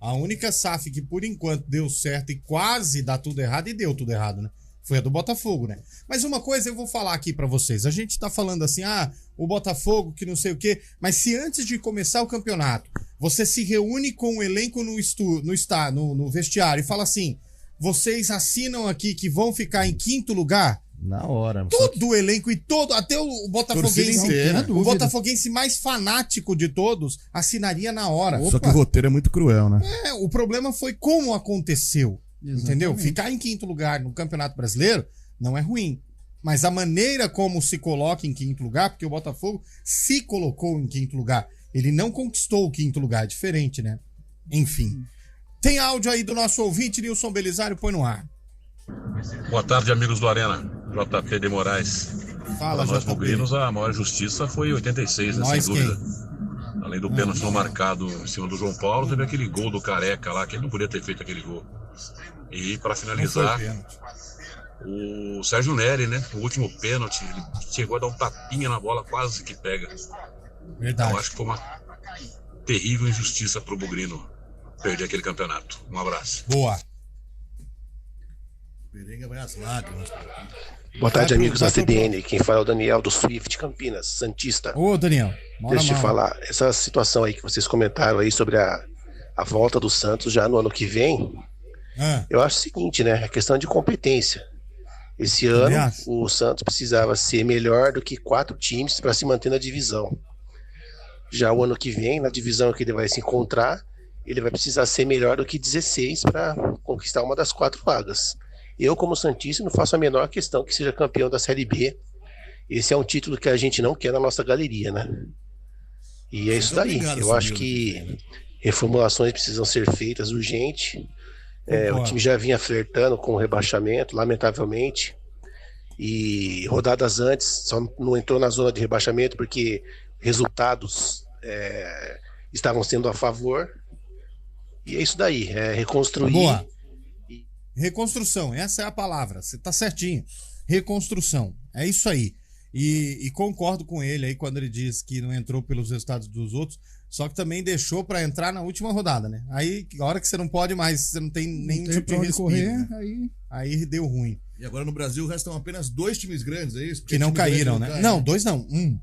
A única SAF que por enquanto deu certo e quase dá tudo errado, e deu tudo errado, né? Foi a do Botafogo, né? Mas uma coisa eu vou falar aqui pra vocês. A gente tá falando assim, o Botafogo, que não sei o quê. Mas se antes de começar o campeonato, você se reúne com o elenco no vestiário e fala assim, vocês assinam aqui que vão ficar em 5º lugar? Na hora. Todo o elenco e todo, até o botafoguense mais fanático de todos assinaria na hora. Só que o roteiro é muito cruel, né? O problema foi como aconteceu. Exatamente. Entendeu? Ficar em 5º lugar no Campeonato Brasileiro não é ruim. Mas a maneira como se coloca em 5º lugar, porque o Botafogo se colocou em 5º lugar. Ele não conquistou o 5º lugar, é diferente, né? Enfim. Tem áudio aí do nosso ouvinte, Nilson Belisário, põe no ar. Boa tarde, amigos do Arena. JP de Moraes. Fala, Para nós JP. bugrinos, a maior justiça foi 86, né, Nós sem quem? dúvida. Além do pênalti não marcado em cima do João Paulo, teve aquele gol do Careca lá, que ele não podia ter feito aquele gol. E para finalizar, o Sérgio Neri, né? O último pênalti, ele chegou a dar um tapinha na bola, quase que pega. Verdade. Então acho que foi uma terrível injustiça pro bugrino perder aquele campeonato. Um abraço. Boa. Perenga vai às lágrimas. Boa tarde, amigos da CBN. Quem fala é o Daniel do Swift Campinas, Santista. Ô, Daniel. Deixa eu te falar, essa situação aí que vocês comentaram aí sobre a volta do Santos já no ano que vem, eu acho o seguinte, né? É questão de competência. Esse ano, o Santos precisava ser melhor do que 4 times para se manter na divisão. Já o ano que vem, na divisão que ele vai se encontrar, ele vai precisar ser melhor do que 16 para conquistar uma das 4 vagas. Eu, como santista, não faço a menor questão que seja campeão da Série B. Esse é um título que a gente não quer na nossa galeria, né? E é isso daí. Eu acho que reformulações precisam ser feitas urgente. O time já vinha flertando com o rebaixamento, lamentavelmente. E rodadas antes, só não entrou na zona de rebaixamento porque resultados estavam sendo a favor. E é isso daí. Reconstruir. Boa. Reconstrução, essa é a palavra. Você tá certinho. Reconstrução. É isso aí. E concordo com ele aí quando ele diz que não entrou pelos resultados dos outros, só que também deixou pra entrar na última rodada, né? Aí, a hora que você não pode mais, você não tem nenhum tipo de respiro, correr, né? Aí deu ruim. E agora no Brasil restam apenas 2 times grandes, é isso? Porque Que não time caíram, grande né? cai, Não, 2 não, 1.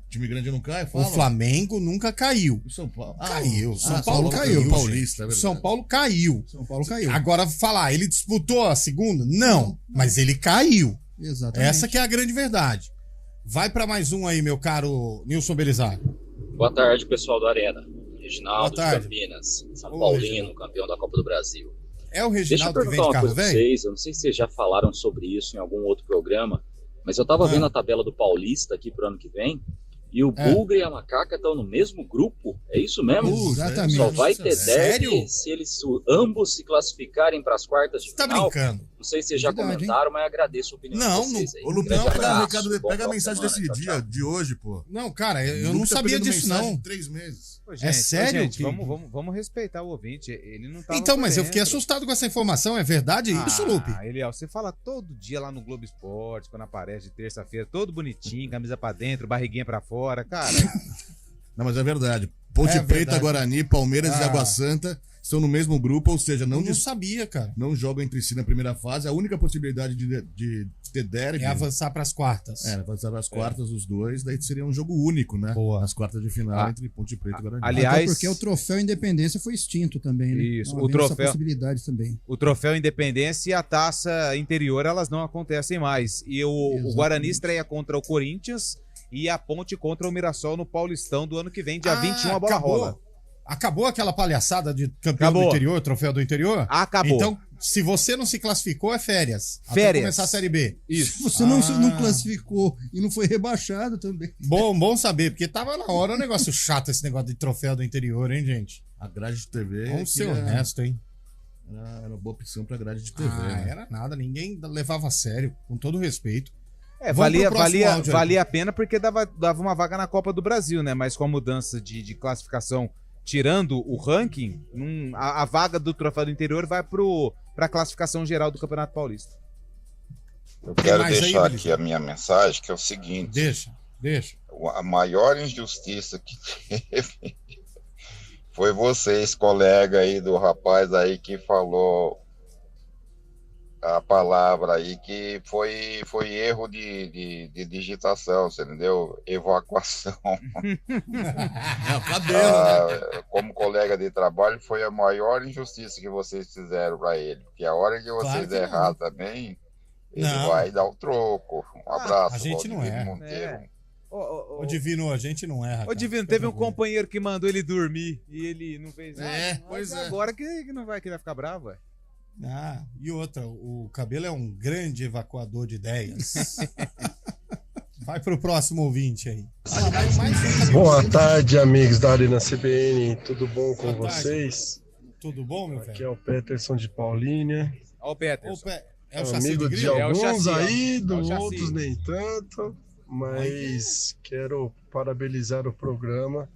Time grande não cai, O fala. Flamengo nunca caiu. O São Paulo. Caiu. São Paulo caiu. O Paulista, é verdade. São Paulo caiu. São Paulo caiu. Agora, falar, ele disputou a segunda? Não, mas ele caiu. Exatamente. Essa que é a grande verdade. Vai pra mais um aí, meu caro Nilson Belisário. Boa tarde, pessoal do Arena. Reginaldo de Boa tarde. Campinas, São Ô, Paulino, Reginaldo. campeão da Copa do Brasil. É o Deixa eu Reginaldo que vem perguntar de uma carro coisa pra velho? vocês, eu não sei se vocês já falaram sobre isso em algum outro programa, mas eu tava vendo a tabela do Paulista aqui pro ano que vem, e o Bugre e a Macaca estão no mesmo grupo, é isso mesmo? Exatamente. Só vai ter Sério? derby se eles ambos se classificarem para as quartas de Tá final. brincando. Não sei se vocês já comentaram, mas agradeço a opinião Não, de vocês aí. Ô, Lu, Grande pega, abraço, bom pega a final de mensagem semana, desse tchau, dia, tchau. de hoje, pô. Não, cara, eu Nunca não tá sabia pegando disso, mensagem não. em 3 meses. Pô, É sério? Gente, que- vamos respeitar o ouvinte. Ele não tá. Então, mas eu fiquei assustado com essa informação. É verdade isso, Lupe? Eliel, você fala todo dia lá no Globo Esporte, quando aparece de terça-feira, todo bonitinho, camisa pra dentro, barriguinha pra fora, cara. Não, mas é verdade. Ponte É Preta, verdade. Guarani, Palmeiras e Água Santa estão no mesmo grupo, ou seja, não sabia, cara. Não jogam entre si na primeira fase. A única possibilidade de ter derby é avançar para as quartas. Avançar para as quartas os dois, daí seria um jogo único, né? Boa. Nas quartas de final entre Ponte Preta e Guarani. Aliás, até porque o troféu Independência foi extinto também, né? Isso, o troféu, essa possibilidade também. O troféu Independência e a taça interior, elas não acontecem mais. E o Guarani estreia contra o Corinthians e a Ponte contra o Mirassol no Paulistão do ano que vem, dia 21, a bola rola. Acabou aquela palhaçada de campeão do interior, troféu do interior? Acabou. Então, se você não se classificou, é férias. Férias. Até começar a Série B. Isso. Se você não classificou e não foi rebaixado também. Bom saber, porque tava na hora um negócio chato esse negócio de troféu do interior, hein, gente? A grade de TV... Vamos ser honesto, hein? Era uma boa opção pra grade de TV. Né? Era nada, ninguém levava a sério, com todo respeito. Valia a pena porque dava uma vaga na Copa do Brasil, né? Mas com a mudança de classificação, tirando o ranking, a vaga do troféu do interior vai para a classificação geral do Campeonato Paulista. Eu quero deixar aqui a minha mensagem, que é o seguinte. Deixa. A maior injustiça que teve foi vocês, colega aí do rapaz aí que falou a palavra aí, que foi erro de digitação, você entendeu? Evacuação. É o cabelo, né? Como colega de trabalho, foi a maior injustiça que vocês fizeram para ele. Porque a hora que vocês errar também, ele vai dar o troco. Um abraço. A gente não erra. Ô, Divino, a gente não erra. Ô, Divino, teve um companheiro que mandou ele dormir e ele não fez nada. Pois é. Agora que não vai ficar bravo, ué. E outra, o Cabelo é um grande evacuador de ideias. Vai pro próximo ouvinte aí. Boa tarde, amigos da Arena CBN. Tudo bom com vocês? Tudo bom, meu velho? Aqui é o Peterson de Paulínia. Ó o Peterson. É o chassi amigo de alguns aí, dos outros nem nem tanto. Mas quero parabenizar o programa.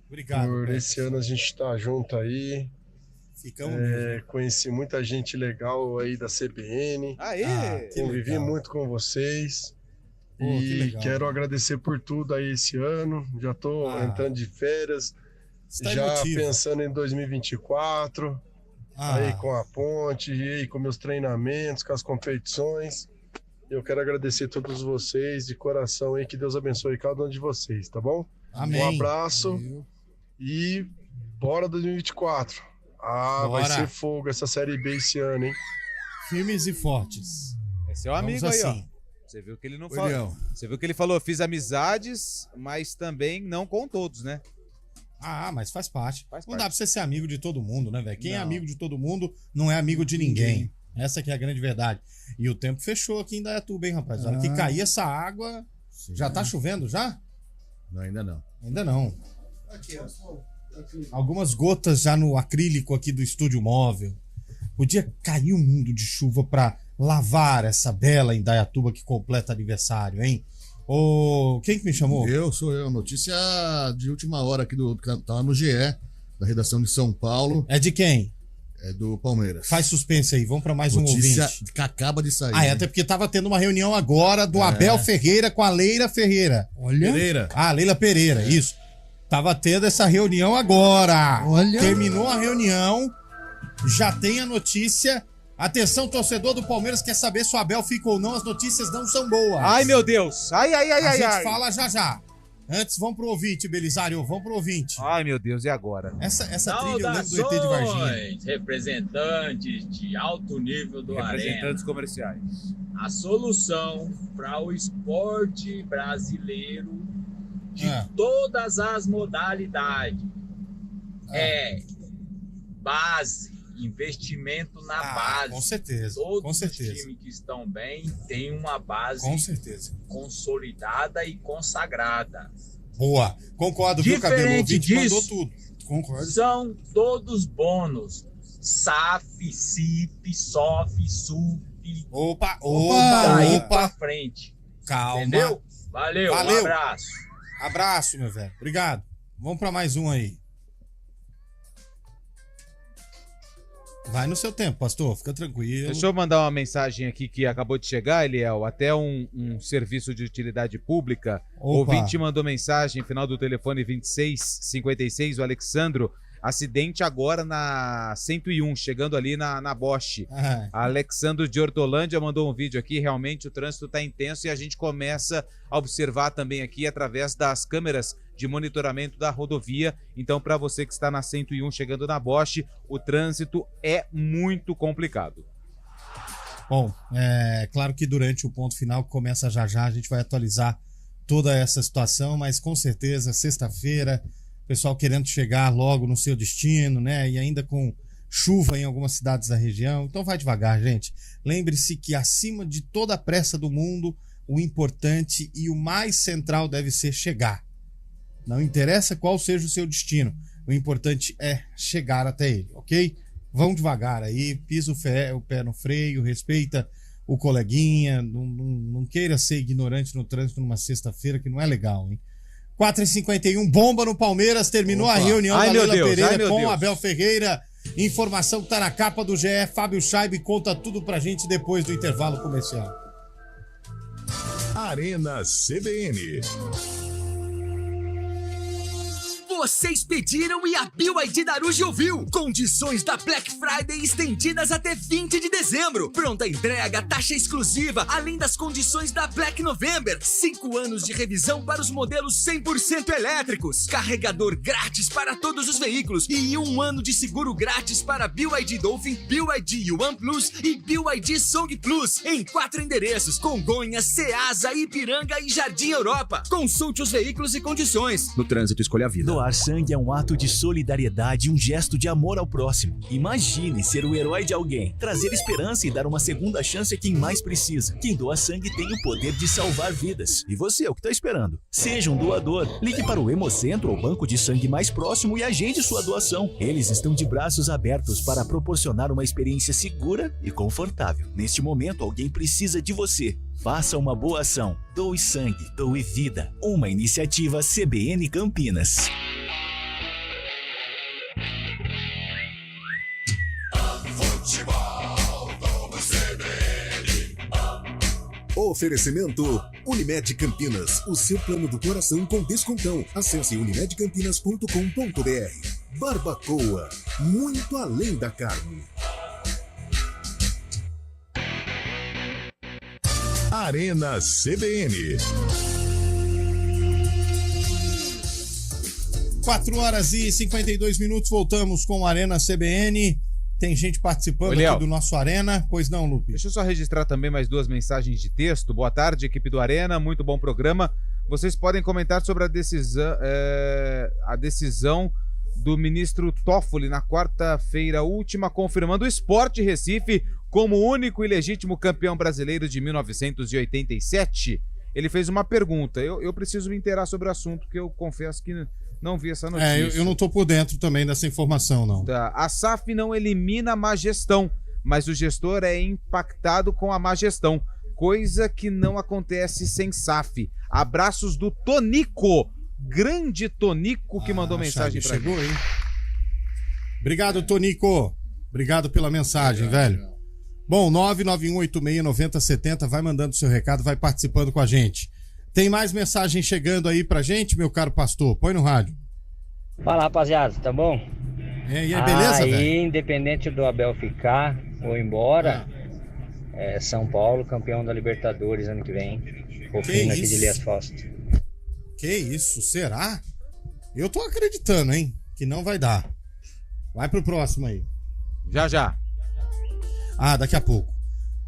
Obrigado. Por esse ano a gente estar junto aí. Ficamos conheci muita gente legal aí da CBN. Convivi muito com vocês. E quero agradecer por tudo aí esse ano. Já estou entrando de férias. Já pensando em 2024. Aí com a Ponte, aí com meus treinamentos, com as competições. Eu quero agradecer a todos vocês de coração aí. Que Deus abençoe cada um de vocês, tá bom? Amém. Um abraço. E bora 2024. Vai ser fogo essa Série B esse ano, hein? Firmes e fortes. Esse é o amigo aí, ó. Você viu que ele não falou. Você viu que ele falou, fiz amizades, mas também não com todos, né? Mas faz parte. Não dá pra você ser amigo de todo mundo, né, velho? Quem é amigo de todo mundo não é amigo de ninguém. Essa que é a grande verdade. E o tempo fechou aqui em Indaiatuba, hein, rapaz? Na hora que cair essa água... Já tá chovendo, já? Não, ainda não. Ainda não. Aqui, ó. Algumas gotas já no acrílico aqui do estúdio móvel. Podia cair um mundo de chuva pra lavar essa bela Indaiatuba que completa aniversário, hein? Quem que me chamou? Sou eu. Notícia de última hora aqui tá no GE, da redação de São Paulo. É de quem? É do Palmeiras. Faz suspense aí, vamos pra mais notícia um ouvinte. Que acaba de sair. Até porque tava tendo uma reunião agora do Abel Ferreira com a Leila Ferreira. Olha. Pereira. Leila Pereira, isso. Tava tendo essa reunião agora. Olha. Terminou a reunião, já tem a notícia. Atenção, torcedor do Palmeiras, quer saber se o Abel fica ou não, as notícias não são boas. Ai, meu Deus. A gente fala já. Antes, vamos pro ouvinte, Belisário, vamos pro ouvinte. Ai, meu Deus, e agora? Essa trilha eu lembro do ET de Varginha. Representantes de alto nível do Representantes Arena. comerciais. A solução para o esporte brasileiro de todas as modalidades é base, investimento na base. Com certeza. Todos os times que estão bem têm uma base consolidada e consagrada. Boa. Concordo, viu, Cabelo? O ouvinte mandou tudo. Concordo. São todos bônus. SAF, CIP, SOF, SUP. Opa. Daí pra frente. Calma. Entendeu? Valeu. Um abraço. Abraço, meu velho. Obrigado. Vamos pra mais um aí. Vai no seu tempo, pastor. Fica tranquilo. Deixa eu mandar uma mensagem aqui que acabou de chegar, Eliel. Até um serviço de utilidade pública. O ouvinte mandou mensagem, final do telefone 2656, o Alexandro. Acidente agora na 101, chegando ali na Bosch. Alexandro de Hortolândia mandou um vídeo aqui, realmente o trânsito está intenso e a gente começa a observar também aqui através das câmeras de monitoramento da rodovia. Então, para você que está na 101 chegando na Bosch, o trânsito é muito complicado. Bom, claro que durante o ponto final, que começa já a gente vai atualizar toda essa situação, mas com certeza, sexta-feira, pessoal querendo chegar logo no seu destino, né? E ainda com chuva em algumas cidades da região. Então vai devagar, gente. Lembre-se que acima de toda a pressa do mundo, o importante e o mais central deve ser chegar. Não interessa qual seja o seu destino, o importante é chegar até ele, ok? Vão devagar aí, pisa o pé no freio, respeita o coleguinha, não queira ser ignorante no trânsito numa sexta-feira, que não é legal, hein? 4h51, bomba no Palmeiras, terminou a reunião da Leila Pereira com Abel Ferreira. Informação que tá na capa do GE, Fábio Scheib conta tudo pra gente depois do intervalo comercial. Arena CBN. Vocês pediram e a BYD da Aruj ouviu. Condições da Black Friday estendidas até 20 de dezembro. Pronta entrega, taxa exclusiva, além das condições da Black November. 5 anos de revisão para os modelos 100% elétricos. Carregador grátis para todos os veículos. E 1 ano de seguro grátis para BYD Dolphin, BYD Yuan Plus e BYD Song Plus. Em 4 endereços: Congonhas, Ceasa, Ipiranga e Jardim Europa. Consulte os veículos e condições. No trânsito, escolha a vida. Doar sangue é um ato de solidariedade e um gesto de amor ao próximo. Imagine ser o herói de alguém, trazer esperança e dar uma segunda chance a quem mais precisa. Quem doa sangue tem o poder de salvar vidas. E você, o que está esperando? Seja um doador. Ligue para o Hemocentro ou banco de sangue mais próximo e agende sua doação. Eles estão de braços abertos para proporcionar uma experiência segura e confortável. Neste momento, alguém precisa de você. Faça uma boa ação. Doe sangue, doe vida. Uma iniciativa CBN Campinas. Oferecimento Unimed Campinas, o seu plano do coração com descontão. Acesse unimedcampinas.com.br. Barbacoa, muito além da carne. Arena CBN. 4h52, voltamos com a Arena CBN. Tem gente participando aqui do nosso Arena. Pois não, Lupe? Deixa eu só registrar também mais 2 mensagens de texto. Boa tarde, equipe do Arena. Muito bom programa. Vocês podem comentar sobre a decisão do ministro Toffoli na quarta-feira última, confirmando o Sport Recife como o único e legítimo campeão brasileiro de 1987. Ele fez uma pergunta. Eu preciso me inteirar sobre o assunto, porque eu confesso que não vi essa notícia. Eu não tô por dentro também dessa informação, não. Tá. A SAF não elimina a má gestão, mas o gestor é impactado com a má gestão, coisa que não acontece sem SAF. Abraços do Tonico, grande Tonico, que mandou mensagem pra chegou, hein? Obrigado, Tonico. Obrigado pela mensagem, velho. Bom, 991869070, vai mandando seu recado, vai participando com a gente. Tem mais mensagem chegando aí pra gente, meu caro pastor? Põe no rádio. Fala, rapaziada, tá bom? E aí, beleza, velho? Aí, independente do Abel ficar ou ir embora, São Paulo, campeão da Libertadores ano que vem. Fofinho aqui de Elias Fausto. Que isso, será? Eu tô acreditando, hein? Que não vai dar. Vai pro próximo aí. Já. Daqui a pouco.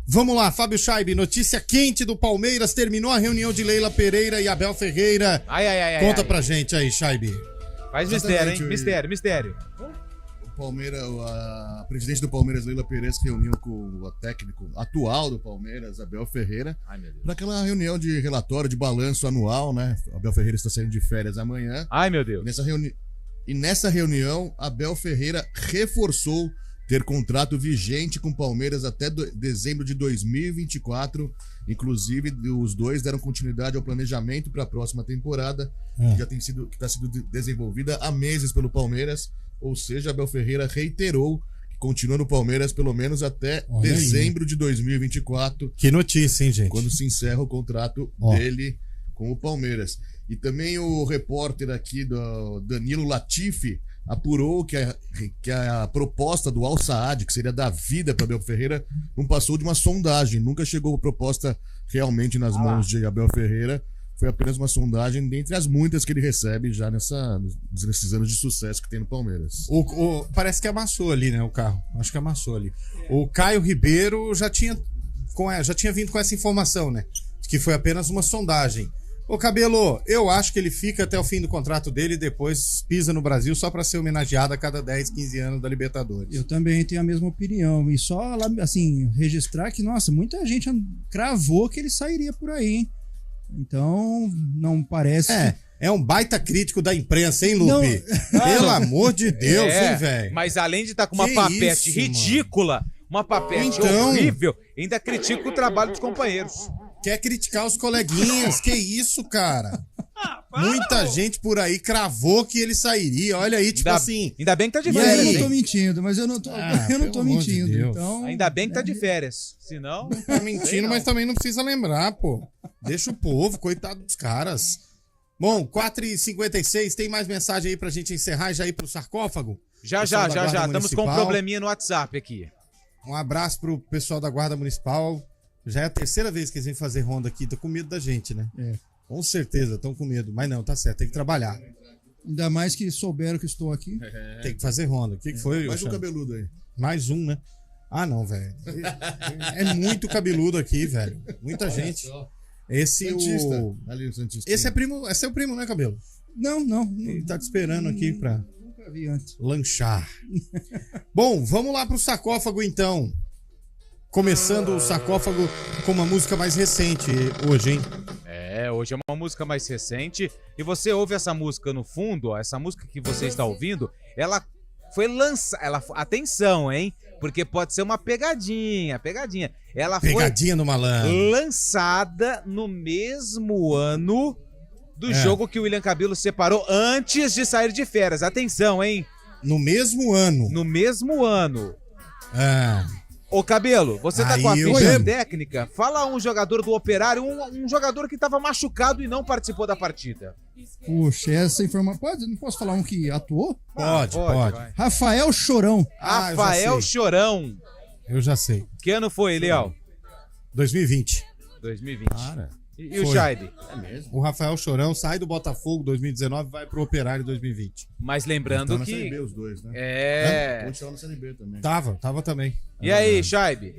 Vamos lá, Fábio Scheib, notícia quente do Palmeiras, terminou a reunião de Leila Pereira e Abel Ferreira. Conta pra gente aí, Scheib. Faz mistério, hein? Mistério. O Palmeiras, a presidente do Palmeiras, Leila Pereira, se reuniu com o técnico atual do Palmeiras, Abel Ferreira, para aquela reunião de relatório, de balanço anual, né? Abel Ferreira está saindo de férias amanhã. Ai, meu Deus. Nessa reunião, Abel Ferreira reforçou ter contrato vigente com o Palmeiras até dezembro de 2024. Inclusive, os dois deram continuidade ao planejamento para a próxima temporada, que já está sendo desenvolvida há meses pelo Palmeiras. Ou seja, Abel Ferreira reiterou que continua no Palmeiras pelo menos até dezembro de 2024. Que notícia, hein, gente? Quando se encerra o contrato dele com o Palmeiras. E também o repórter aqui do Danilo Latifi apurou que a proposta do Al Saad, que seria dar vida para Abel Ferreira, não passou de uma sondagem. Nunca chegou a proposta realmente nas mãos de Abel Ferreira. Foi apenas uma sondagem dentre as muitas que ele recebe já nesses anos de sucesso que tem no Palmeiras. Parece que amassou ali, né, o carro. Acho que amassou ali. O Caio Ribeiro já tinha vindo com essa informação, né? Que foi apenas uma sondagem. Ô, Cabelo, eu acho que ele fica até o fim do contrato dele e depois pisa no Brasil só para ser homenageado a cada 10, 15 anos da Libertadores. Eu também tenho a mesma opinião. E só, assim, registrar que, nossa, muita gente cravou que ele sairia por aí, hein? Então, não parece... É um baita crítico da imprensa, hein, Lupe? Pelo amor de Deus, hein, velho? Mas além de estar com uma papete ridícula, uma papete horrível, ainda critica o trabalho dos companheiros. Quer criticar os coleguinhas, que isso, cara? Muita gente por aí cravou que ele sairia. Olha aí, tipo assim... Ainda bem que tá de Mas férias. eu não tô mentindo, eu não tô mentindo. Então... Ainda bem que tá de férias. Senão... Tá mentindo, mas também não precisa lembrar, pô. Deixa o povo, coitado dos caras. Bom, 4h56, tem mais mensagem aí pra gente encerrar e já ir pro sarcófago? Já. Estamos com um probleminha no WhatsApp aqui. Um abraço pro pessoal da Guarda Municipal. Já é a terceira vez que eles vêm fazer ronda aqui. Tô com medo da gente, né? Com certeza, estão com medo. Mas não, tá certo, tem que trabalhar. Ainda mais que souberam que estou aqui. Tem que fazer ronda. O que foi? Mais um cabeludo aí. Mais um, né? Ah, não, velho. É muito cabeludo aqui, velho. Muita gente. Esse Ali, o Santista. Esse é seu primo, né, Cabelo? Não. Ele tá te esperando aqui pra Nunca vi antes. lanchar. Bom, vamos lá pro sarcófago, então. Começando o sarcófago com uma música mais recente hoje, hein? Hoje é uma música mais recente. E você ouve essa música no fundo, ó, essa música que você está ouvindo, ela foi lançada... Atenção, hein? Porque pode ser uma pegadinha. Ela Pegadinha no malandro. Lançada no mesmo ano do jogo que o William Cabelo separou antes de sair de férias. Atenção, hein? No mesmo ano. Ô, Cabelo, você tá com a ficha técnica? Fala um jogador do Operário, um jogador que tava machucado e não participou da partida. Puxa, essa informação... Não posso falar um que atuou? Pode. Rafael Chorão. Rafael Chorão. Eu já sei. Que ano foi, Leal? 2020. Cara. E o Jaide? É mesmo? O Rafael Chorão sai do Botafogo 2019 e vai pro Operário 2020. Mas lembrando que... Na Série B os dois, né? Continuou na Série B também. Tava também. E aí, Jaide?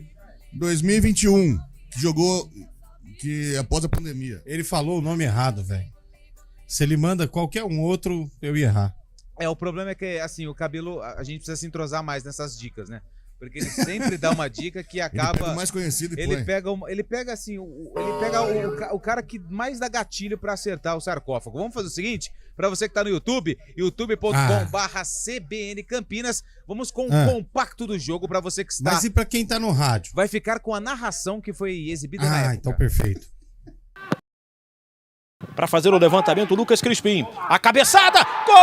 2021, que jogou após a pandemia. Ele falou o nome errado, velho. Se ele manda qualquer um outro, eu ia errar. O problema é que, assim, o Cabelo, a gente precisa se entrosar mais nessas dicas, né? Porque ele sempre dá uma dica que acaba... Ele pega o mais conhecido e ele pega assim, o cara que mais dá gatilho pra acertar o sarcófago. Vamos fazer o seguinte, pra você que tá no YouTube, youtube.com/CBN Campinas, vamos com um compacto do jogo pra você que está... Mas e pra quem tá no rádio? Vai ficar com a narração que foi exibida na época. Então perfeito. Para fazer o levantamento, Lucas Crispim. A cabeçada! Gol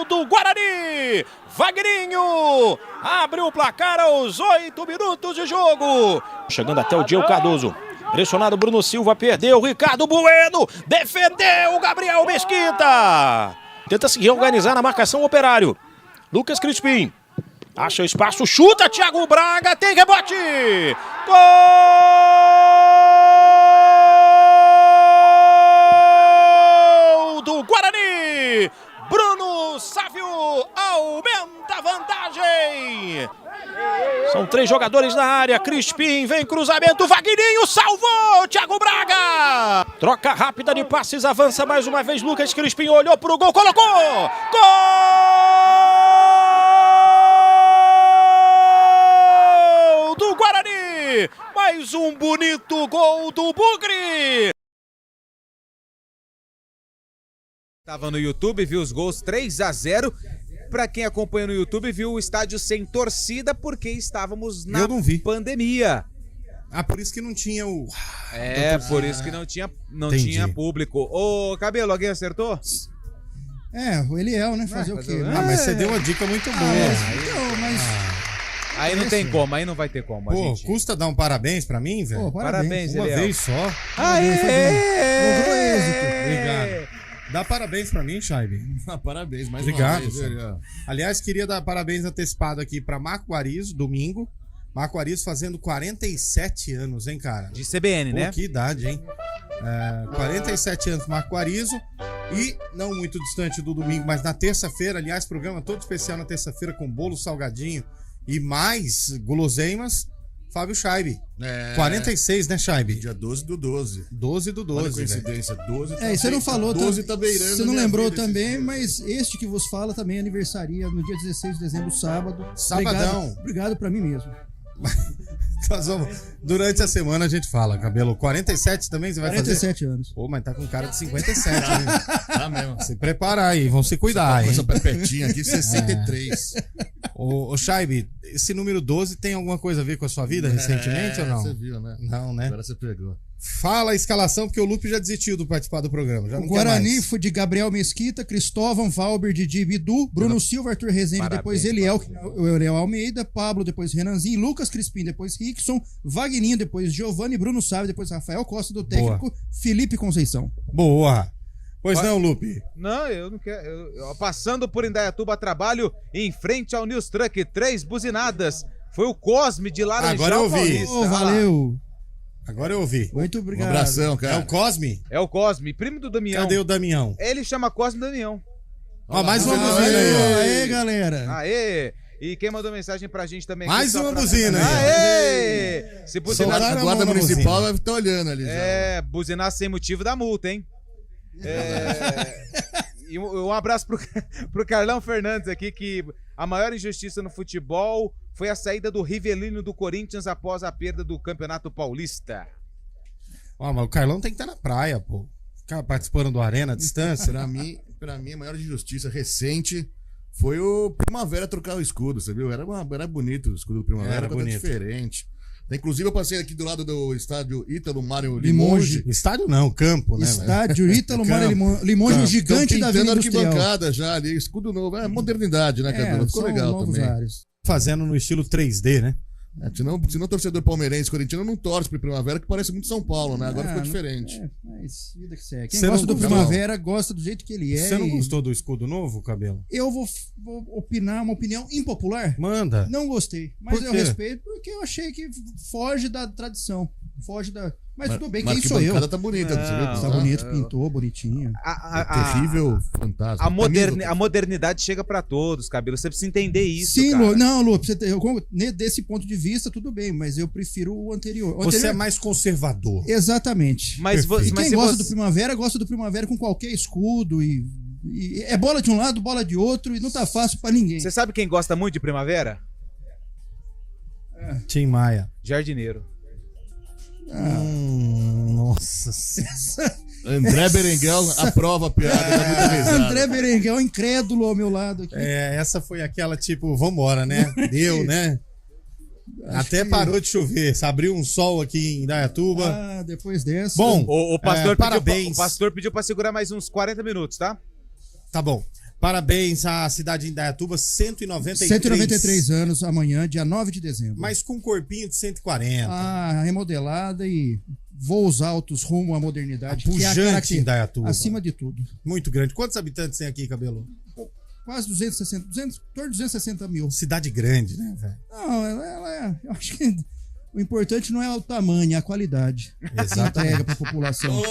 do Guarani! Wagninho abre o placar aos 8 minutos de jogo. Chegando até o Diego Cardoso. Pressionado Bruno Silva, perdeu. Ricardo Bueno defendeu Gabriel Mesquita. Tenta se reorganizar na marcação Operário. Lucas Crispim. Acha espaço, chuta, Thiago Braga, tem rebote! Gol do Guarani! Bruno Sávio aumenta a vantagem! São 3 jogadores na área, Crispim, vem cruzamento, Wagninho, salvou, Thiago Braga! Troca rápida de passes, avança mais uma vez, Lucas Crispim olhou pro gol, colocou! Gol do Guarani! Mais um bonito gol do Bugre! Tava no YouTube, viu os gols 3-0. Pra quem acompanha no YouTube, viu o estádio sem torcida porque estávamos na pandemia. Por isso que não tinha o... por isso que não tinha público. Ô, Cabelo, alguém acertou? O Eliel, né? Fazer o quê? Mas você deu uma dica muito boa. Aí não tem como, aí não vai ter como. Pô, custa dar um parabéns pra mim, velho? Parabéns, uma Eliel. vez só. Aê! Obrigado. Dá parabéns pra mim, Chaibe. Parabéns, mais Obrigado. uma vez. Eliel. Aliás, queria dar parabéns antecipado aqui pra Marco Arizo, domingo. Marco Arizo fazendo 47 anos, hein, cara? De CBN, Pô, né? Que idade, hein? 47 anos, Marco Arizo. E, não muito distante do domingo, mas na terça-feira, aliás, programa todo especial na terça-feira com bolo salgadinho e mais guloseimas, Fábio Scheibe. 46, né, Scheibe? Dia 12/12. 12/12. Olha a coincidência, 12. E você não falou, 12 tá beirando. você não lembrou também, mas este que vos fala também aniversaria no dia 16 de dezembro, sábado. Sabadão. Obrigado pra mim mesmo. Nós vamos, durante a semana a gente fala, Cabelo. 47 também você vai 47 fazer? anos. Pô, mas tá com cara de 57, né? Tá mesmo. Se preparar aí, vão se cuidar, hein? Essa pepetinha aqui, 63. Ô, Scheibe, esse número 12 tem alguma coisa a ver com a sua vida recentemente ou não? Você viu, né? Não, né? Agora você pegou. Fala a escalação, porque o Lupe já desistiu de participar do programa. Já não O Guarani quer mais. foi de Gabriel Mesquita, Cristóvão, Valber, Didi, Bidu, Bruno Silva, Arthur Rezende, depois Eliel Almeida, Pablo, depois Renanzinho, Lucas Crispim, depois Rickson, Vagninho, depois Giovanni, Bruno Sávio, depois Rafael Costa, do técnico Felipe Conceição. Boa. Pois não, Lupe? Não, eu não quero. Passando por Indaiatuba, trabalho em frente ao News Truck, 3 buzinadas. Foi o Cosme de Laranjal Agora eu ouvi. Paulista. Valeu. Agora eu ouvi. Muito obrigado. Um abração, cara. É o Cosme? É o Cosme, primo do Damião. Cadê o Damião? Ele chama Cosme Damião. Ó, mais uma buzina aí, ó. Aê, galera. Aê! E quem mandou mensagem pra gente também. Mais uma buzina aí. Aê! Se buzinar... A guarda municipal vai estar olhando ali. Buzinar sem motivo dá multa, hein? E um abraço pro Carlão Fernandes aqui, que a maior injustiça no futebol foi a saída do Rivelino do Corinthians após a perda do Campeonato Paulista. Ó, mas o Carlão tem que estar na praia, pô. Ficar participando do Arena à distância. Pra mim, a maior injustiça recente foi o Primavera trocar o escudo, você viu? Era bonito o escudo do Primavera, Era bonito. diferente. Inclusive, eu passei aqui do lado do estádio Ítalo Mário Limonge. Estádio não, campo, né? Estádio Ítalo Mário Limonge, um gigante da Vila Industrial. Arquibancada já ali, escudo novo. É modernidade, né, Cabelo? Ficou legal também. Áreas. Fazendo no estilo 3D, né? Senão o torcedor palmeirense, corintiano, não torce pro Primavera, que parece muito São Paulo, né? Agora ficou diferente. Mas vida que segue. Quem Você gosta não- do Primavera gosta do jeito que ele é. Você não e gostou do escudo novo, Cabelo? Eu vou opinar uma opinião impopular. Manda. Não gostei. Mas Por eu quê? respeito porque eu achei que foge da tradição. Foge da. Mas tudo bem, Mas quem que sou eu? bancada tá bonita, você viu? Tá bonito, pintou, bonitinho. Terrível fantasma. A modernidade chega pra todos, Cabelo. Você precisa entender isso, Sim, cara. Lu, não, Lu, desse ponto de vista, tudo bem, mas eu prefiro o anterior. Você é mais conservador. Exatamente. Mas E quem se gosta você- do Primavera, gosta do Primavera com qualquer escudo e é bola de um lado, bola de outro e não tá fácil pra ninguém. Você sabe quem gosta muito de Primavera? Tim Maia. Jardineiro. Nossa. André Berenguel aprova a piada, tá muito risada. André Berenguel incrédulo ao meu lado aqui. Essa foi aquela tipo, vambora, né? Deu, né? Até parou de chover. Se abriu um sol aqui em Indaiatuba. Depois dessa. Bom, O pastor, parabéns. o pastor pediu pra segurar mais uns 40 minutos, tá? Tá bom. Parabéns à cidade de Indaiatuba, 193. 193 anos amanhã, dia 9 de dezembro. Mas com um corpinho de 140. Remodelada e voos altos rumo à modernidade. Pujante em Indaiatuba. Acima de tudo. Muito grande. Quantos habitantes tem aqui, Cabelo? Quase 260, em torno de 260 mil. Cidade grande, né, velho? Não, ela é. Eu acho que o importante não é o tamanho, é a qualidade. Exatamente. Entrega pra população.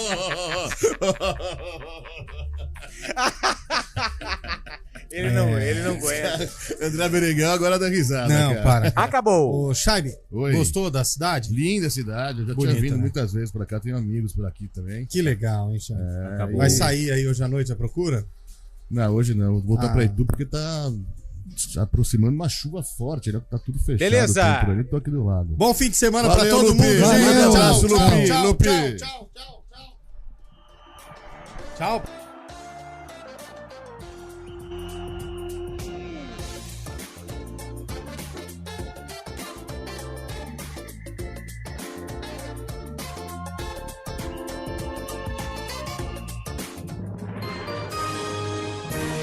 Ele não aguenta. André Berenguel agora dá risada. Não, cara. para. Acabou. Ô, Scheibe, Oi. gostou da cidade? Linda cidade, eu já Bonita, tinha vindo né? muitas vezes pra cá, tenho amigos por aqui também. Que legal, hein, Scheibe? Acabou. Vai sair aí hoje à noite a procura? Não, hoje não, vou voltar Ah. pra Itu porque tá se aproximando uma chuva forte, né? Tá tudo fechado. Beleza. Por ali, tô aqui do lado. Bom fim de semana Valeu, pra todo Lupe. mundo, Valeu, gente. abraço, Tchau, Lupe. tchau, Lupe. tchau, tchau.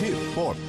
Repórter